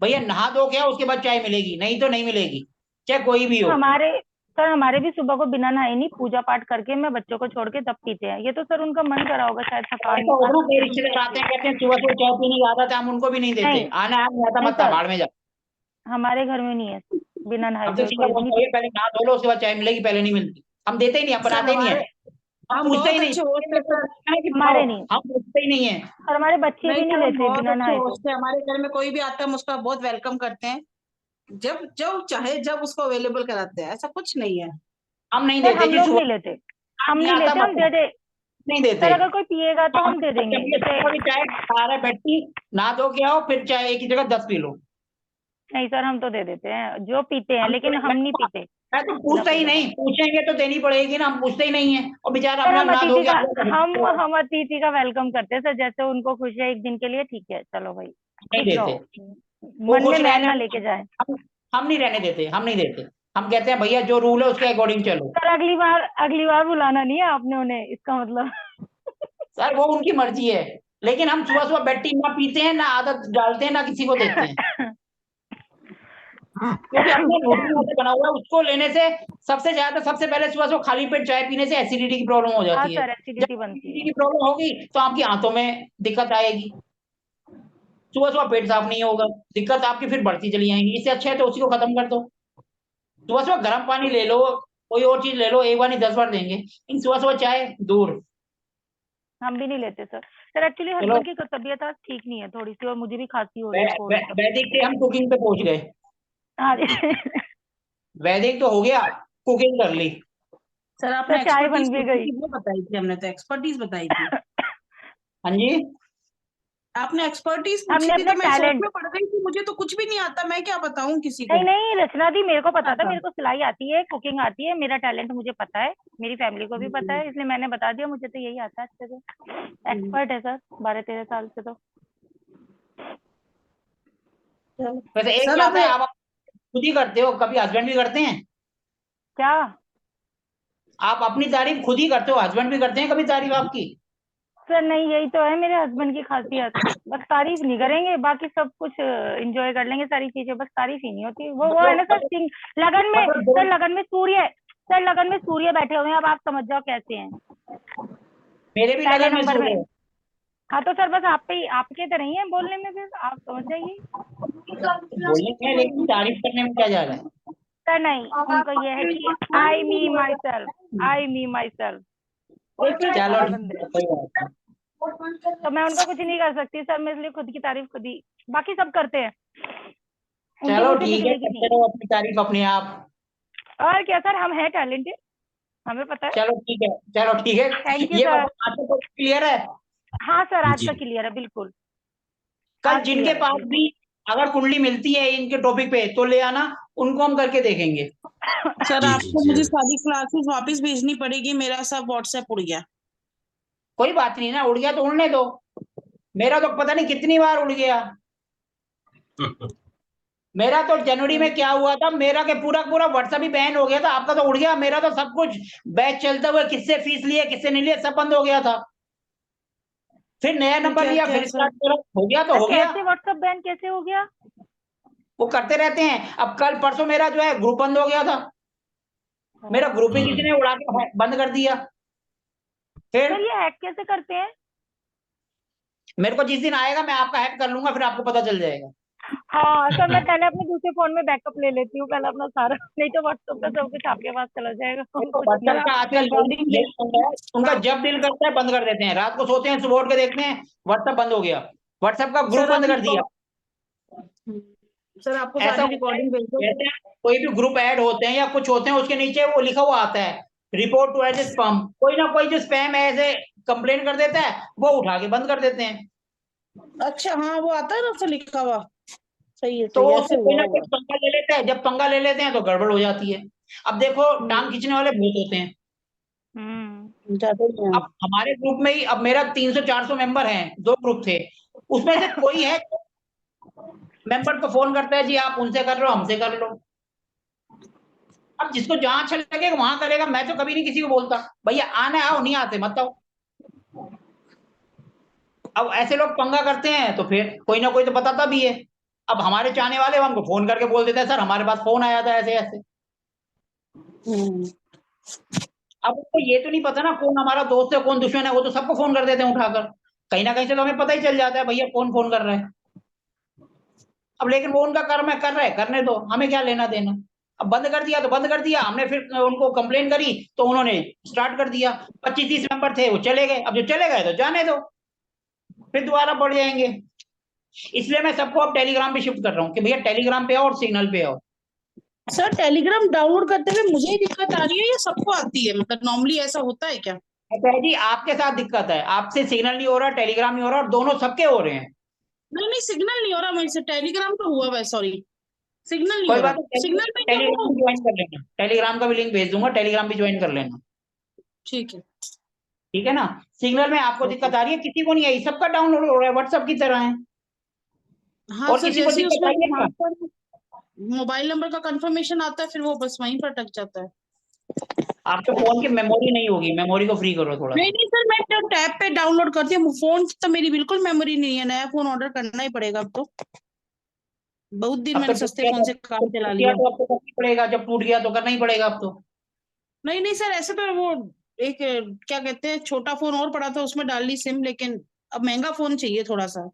भैया नहा धो के आओ, उसके बाद चाय मिलेगी, नहीं तो नहीं मिलेगी, चाहे कोई भी हो। हमारे सर हमारे भी सुबह को बिना नहाए नहीं, पूजा पाठ करके मैं बच्चों को छोड़ के तब पीते हैं। ये तो सर उनका मन करा होगा, शायद थकान ऐसा होगा ना, वकान कोई से रिश्तेदार आते हैं होती है। कहते हैं सुबह सुबह चाय पीने की आदत है, हम उनको भी नहीं देते, नहीं आना है नहीं आता नहीं मत सर, भाड़ में जा। हमारे घर में नहीं है, बिना नहाए हम तो धोए सीधा कोई भी नहीं बोलते हैं, पीता। पहले नहा धो लो उसके बाद चाय मिलेगी, पहले नहीं मिलती। हम देते ही नहीं, हम सर बनाते ही नहीं है, हमारे हम हम पूछते ही बहुत नहीं, अच्छे होस्ट है सर। कि बनाओ, हमारे नहीं, हम पूछते ही नहीं है। और हमारे बच्चे नहीं भी नहीं सर, हम लेते बहुत बिना अच्छे नहाए तो। होस्ट है। हमारे घर में कोई भी आता है हम उसका बहुत वेलकम करते हैं, जब जब चाहे जब उसको अवेलेबल कराते हैं, ऐसा कुछ नहीं है। हम नहीं सर देते हम जी, लोग सुबह नहीं लेते, हम नहीं नहीं आता लेते, मत हम दे दे। नहीं सर देते। अगर कोई पिएगा तो हम हम दे देंगे, चलिए जैसे सुबह की चाय खा रहे बैठी, नहा धो के आओ, फिर चाय एक ही जगह 10 पी लो। नहीं सर हम तो दे देते हैं जो पीते हैं, हम लेकिन हम नहीं पीते मैं तो बिना पूछता ही पूजा नहीं, पाठ। पूछेंगे तो देनी पड़ेगी ना, हम पूछते ही नहीं है, और बेचारा सर अपना नहा धो के आ गया, हम अतिथि का वेलकम करते हैं सर, जैसे उनको खुशी है एक दिन के लिए, ठीक है चलो भाई नहीं खुश देते। रहो, वो मन में खुश मैल रहने ना दो, लेके जाए। हम नहीं रहने देते, हम नहीं देते। हम कहते हैं भैया जो रूल है उसके अकॉर्डिंग चलो। सर अगली बार बुलाना नहीं है आपने उन्हें, इसका मतलब। सर वो उनकी मर्जी है, लेकिन हम सुबह सुबह बेड टी ना पीते हैं, ना आदत डालते हैं, ना किसी को देते हैं, क्योंकि अपने रूटीन से बना हुआ है, उसको लेने से सबसे ज्यादा, सबसे पहले सुबह सुबह खाली पेट चाय पीने से एसिडिटी की प्रॉब्लम हो हाँ जाती है। सर जब एसिडिटी बनती एसिडिटी है। की प्रॉब्लम होगी तो आपकी आंतों में दिक्कत आएगी, सुबह सुबह पेट साफ नहीं होगा, दिक्कत आपकी फिर बढ़ती चली जाएंगी। इससे अच्छा है तो उसी को खत्म कर दो। सुबह सुबह गर्म पानी ले लो, कोई और चीज ले लो, एक बार नहीं 10 बार देंगे, लेकिन सुबह सुबह चाय दूर। हम भी नहीं लेते सर। सर एक्चुअली चलो, हस्बैंड की तबीयत आज ठीक नहीं है थोड़ी सी, और मुझे भी खांसी हो रही है, कोल्ड सब कुछ वैदिक है। से हम कुकिंग पे पहुंच गए। हाँ जी। वैदिक तो हो गया, कुकिंग कर ली। सर सर आपने चाय एक्सपर्टीज बन भी पूछी गई। थी, वो बताई थी हमने, तो एक्सपर्टीज बताई थी। हाँ जी, आपने एक्सपर्टीज पूछी हमने थी अपने तो मैं सोच टैलेंट, में पड़ गई कि मुझे तो कुछ भी नहीं आता, मैं क्या बताऊं किसी नहीं को। नहीं रचना दी, मेरे को पता था, आता। मेरे को सिलाई आती है, कुकिंग आती है, मेरा टैलेंट मुझे पता है, मेरी फैमिली को भी पता है, इसलिए मैंने बता दिया, मुझे तो यही आता है अच्छे से। एक्सपर्ट है सर 12-13 साल से तो। वैसे एक सर क्या अब आता है, आप खुद ही करते हो, कभी हस्बैंड भी करते हैं? क्या? आप अपनी तारीफ खुद ही करते हो, हस्बैंड भी करते हैं कभी तारीफ आपकी? सर नहीं यही तो है मेरे हस्बैंड की खासियत, बस तारीफ नहीं करेंगे, बाकी सब कुछ एंजॉय कर लेंगे सारी चीजें, बस तारीफ ही नहीं होती। वो है ना मतलब सर सिंग लगन में, मतलब सर लगन में सूर्य, सर लगन में सूर्य बैठे हुए हैं, अब आप समझ जाओ कैसे हैं। मेरे भी पहले लगन में नंबर में। सूर्य है। हाँ तो सर बस आप पे ही, आपके तो नहीं है बोलने में, फिर आप समझ जाइए। बोलने में, लेकिन तारीफ करने में क्या जा रहा है? सर नहीं, उनको ये है कि आई मी my self, I me my self, चलो ऐसे ठीक बंदे है, हैं। कोई बात नहीं। तो मैं उनका कुछ नहीं कर सकती सर, मैं इसलिए खुद की तारीफ खुद ही, बाकी सब करते हैं, उनके चलो मुंह से ठीक है, निकलेगी करते नहीं। रहो अपनी तारीफ अपने आप। और क्या सर, हम है टैलेंटेड, हमें पता है। चलो ठीक है, चलो ठीक है। थैंक यू ये सर। बताओ, आपको क्लियर है? हाँ सर आज जी। का क्लियर है बिल्कुल, कल आज जिनके क्लियर है पास बिल्कुल। भी अगर कुंडली मिलती है इनके टॉपिक पे तो ले आना, उनको हम करके देखेंगे। सर जी जी आपको जी मुझे सारी क्लासेस वापस भेजनी पड़ेगी, मेरा सब व्हाट्सएप उड़ गया। कोई बात नहीं ना, उड़ गया तो उड़ने दो, मेरा तो पता नहीं कितनी बार उड़ गया। मेरा तो जनवरी में क्या हुआ था, मेरा के पूरा पूरा व्हाट्सएप ही बैन हो गया था, आपका तो उड़ गया, मेरा तो सब कुछ बैच चलते हुए किससे फीस लिए किससे नहीं लिए सब बंद हो गया था। फिर नया फिर नंबर क्या लिया, क्या फिर सर? स्टार्ट करो, हो गया तो सर हो गया। कैसे व्हाट्सएप बैन कैसे हो गया? वो करते रहते हैं। अब कल परसों मेरा जो है ग्रुप बंद हो गया था, मेरा ग्रुप ही किसी ने उड़ा के बंद कर दिया। फिर सर ये हैक कैसे करते हैं? मेरे को जिस दिन आएगा मैं आपका हैक कर लूंगा, फिर आपको पता चल जाएगा। हाँ सर मैं पहले अपने दूसरे फोन में बैकअप ले लेती हूँ पहले अपना सारा, नहीं तो व्हाट्सएप का सब कुछ आपके पास चला जाएगा, देखो कुछ नहीं सर व्हाट्सएप का आप होगा। आजकल रिकॉर्डिंग यही भेज। चल रहा है, उनका जब दिल करता है बंद कर देते हैं, रात को सोते हैं सुबह उठ के देखते हैं व्हाट्सएप बंद हो गया, व्हाट्सएप का ग्रुप सर आप बंद कर दिया। सर आपको ऐसा सारी होता है, रिकॉर्डिंग भेज दो। जैसे कोई भी ग्रुप ऐड होते हैं या कुछ होते हैं उसके नीचे वो लिखा हुआ आता है रिपोर्ट टू एज स्पैम, कोई ना कोई जो स्पैम ऐसे कंप्लेन कर देता है वो उठा के बंद कर देते हैं। अच्छा हाँ, वो आता है ना सर लिखा हुआ। सही है, तो सही है, ऐसे उससे कोई हुआ ना कोई होगा। पंगा ले लेता है, जब पंगा ले लेते हैं तो गड़बड़ हो जाती है। अब देखो टांग हम्म, खींचने वाले बहुत होते हैं। ज्यादा ही है। अब हमारे ग्रुप में ही अब मेरा 300-400 मेंबर हैं, 2 ग्रुप थे, उसमें से कोई है मेंबर को फोन करता है जी आप उनसे कर लो हमसे कर लो। अब जिसको जहां अच्छा लगेगा वहां करेगा, मैं तो कभी नहीं किसी को बोलता भैया आना आओ, नहीं आते मत आओ। अब ऐसे लोग पंगा करते हैं तो फिर कोई ना कोई तो बताता भी है। अब हमारे चाहने वाले हमको फोन करके बोल देते हैं सर हमारे पास फोन आया था ऐसे ऐसे। अब उनको ये तो नहीं पता ना कौन हमारा दोस्त है कौन दुश्मन है, वो तो सबको फोन कर देते हैं उठाकर। कहीं ना कहीं से तो हमें पता ही चल जाता है भैया कौन फोन कर रहा है। अब लेकिन वो उनका कर्म है, कर रहे हैं, करने दो, हमें क्या लेना देना। अब बंद कर दिया तो बंद कर दिया, हमने फिर उनको कंप्लेन करी तो उन्होंने स्टार्ट कर दिया। 25-30 मेंबर थे वो चले गए, अब जो चले गए तो जाने दो, फिर दोबारा बढ़ जाएंगे। इसलिए मैं सबको अब टेलीग्राम पे शिफ्ट कर रहा हूँ कि भैया टेलीग्राम पे आओ और सिग्नल पे आओ। सर टेलीग्राम डाउनलोड करते हुए मुझे ही दिक्कत आ रही है या सबको आती है, मतलब नॉर्मली ऐसा होता है क्या? अच्छा जी, आपके साथ दिक्कत है, आपसे सिग्नल नहीं हो रहा, टेलीग्राम नहीं हो रहा, और दोनों सबके हो रहे हैं। नहीं नहीं, सिग्नल नहीं हो रहा मेरे से, टेलीग्राम तो हुआ है, सॉरी सिग्नल नहीं कोई हो बात रहा। नहीं, सिग्नल पे क्या टेलीग्राम वो? भी ज्वाइन कर लेना, टेलीग्राम का भी लिंक भेज दूंगा, टेलीग्राम भी ज्वाइन कर लेना। ठीक है। ठीक है ना। सिग्नल में आपको ओके। दिक्कत आ रही है, किसी को नहीं आई, सबका डाउनलोड हो रहा है, व्हाट्सएप की तरह है। हाँ और सर, किसी को जैसे ही दिक्कत उसमें आई है वहां क्या? पर मोबाइल नंबर का कंफर्मेशन आता है फिर वो बस वहीं पर अटक जाता है। आपके फोन की मेमोरी नहीं होगी, मेमोरी को फ्री करो थोड़ा नहीं सा। नहीं सर, मैं तो टैब पे डाउनलोड करती हूँ, फोन तो मेरी बिल्कुल मेमोरी नहीं है, नया फोन ऑर्डर करना ही पड़ेगा अब तो। बहुत दिन अब तो मैंने टूट सस्ते गया फोन तो से काम चला टूट गया लिया। तो अब तो करना ही पड़ेगा, जब टूट गया तो करना ही पड़ेगा अब तो। नहीं नहीं सर, ऐसे तो वो एक क्या कहते हैं छोटा फोन और पड़ा था उसमें डाल ली सिम, लेकिन अब महंगा फोन चाहिए थोड़ा सा।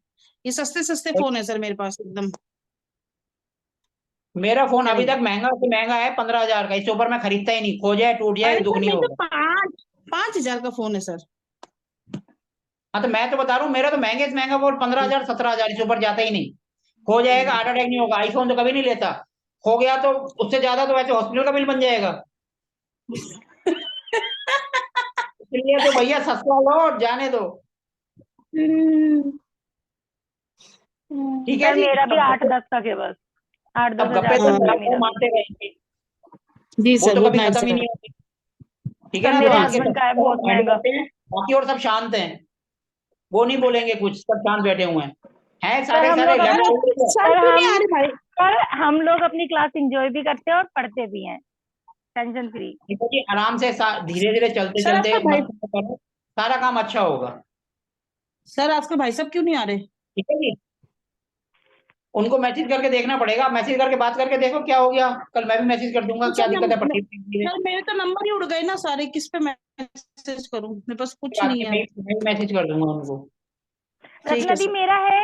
ये सस्ते सस्ते फोन है सर मेरे पास एकदम। मेरा फोन अभी करेंगे। तक महंगा से महंगा है 15,000 का, इससे ऊपर मैं खरीदता ही नहीं, खो जाए टूट जाए अरे दुख सर नहीं मेरे तो होगा। 5,000 का फोन है सर। हाँ तो मैं तो बता रहा हूँ, मेरा तो महंगे से महंगा फोन 15,000 17,000, इससे ऊपर जाता ही नहीं। खो जाएगा, हार्ट अटैक नहीं होगा, आईफोन तो कभी नहीं लेता। खो गया तो उससे ज्यादा तो वैसे हॉस्पिटल का बिल बन जाएगा। इसलिए तो भैया सस्ता लो और जाने दो। ठीक है सर जी। मेरा भी अब 8-10 तक है बस, 8-10 अब गप्पे हजार तो तक है लगाओ, मेरा भी। मारते रहेंगे, जी वो सर, तो गुड कभी नाइट खत्म ही सर। नहीं होगी। ठीक है सर ना, तो मेरे गुड नाइट आगे सर। हस्बैंड का है बहुत सब हैंडल महंगा। करते हैं, बाकी और सब शांत हैं, वो नहीं बोलेंगे कुछ, सब शांत बैठे हुए हैं सर सारे हम सारे लोग सर अपनी आपकी सर सर क्यों नहीं हम आ रहे भाई? सर हम लोग अपनी क्लास एंजॉय भी करते हैं और पढ़ते भी हैं, टेंशन फ्री। देखो जी, आराम से धीरे धीरे चलते सर चलते आपका भाई, मत करो, सारा काम अच्छा होगा। सर आपके भाई साहब क्यों नहीं आ रहे? ठीक है जी। उनको मैसेज करके देखना पड़ेगा, मैसेज करके बात करके देखो क्या हो गया, कल मैं भी मैसेज कर दूंगा तो क्या सर दिक्कत है पढ़ने में। सर मेरे तो नंबर ही उड़ गए ना सारे, किस पे मैसेज करूं, मेरे पास कुछ बात नहीं है नहीं, अब। मैं मैसेज कर दूंगा उनको। ठीक रत्ना है दी सर। मेरा है।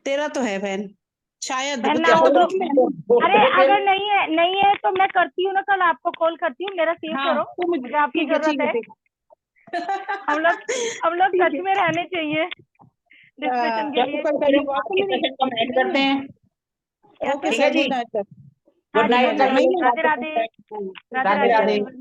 तेरा तो है बहन, शायद बहन ना क्या हो पता तो, ग्रुप में है ना। अरे फिर अगर नहीं है तो मैं करती हूँ ना, कल आपको कॉल करती हूँ, मेरा सेव हाँ करो, तो मुझे मुझे आपकी ठीक है जरूरत ठीक है है। ठीक हम लोग हम लोग ठीक टच है। में रहने चाहिए डिस्कशन के हाँ, तो लिए। कल चलिए करेंगे, आज के सेशन को एंड करते नहीं हैं। क्या ओके सर? ठीक है सर, जी, गुड नाइट सर। हाँ गुड गुड जी नाइट, नाइट गुड सर, कल नाइट, नहीं मिलेंगे राधे आपके राधे, साथ। राधे राधे राधे राधे। एवरीवन।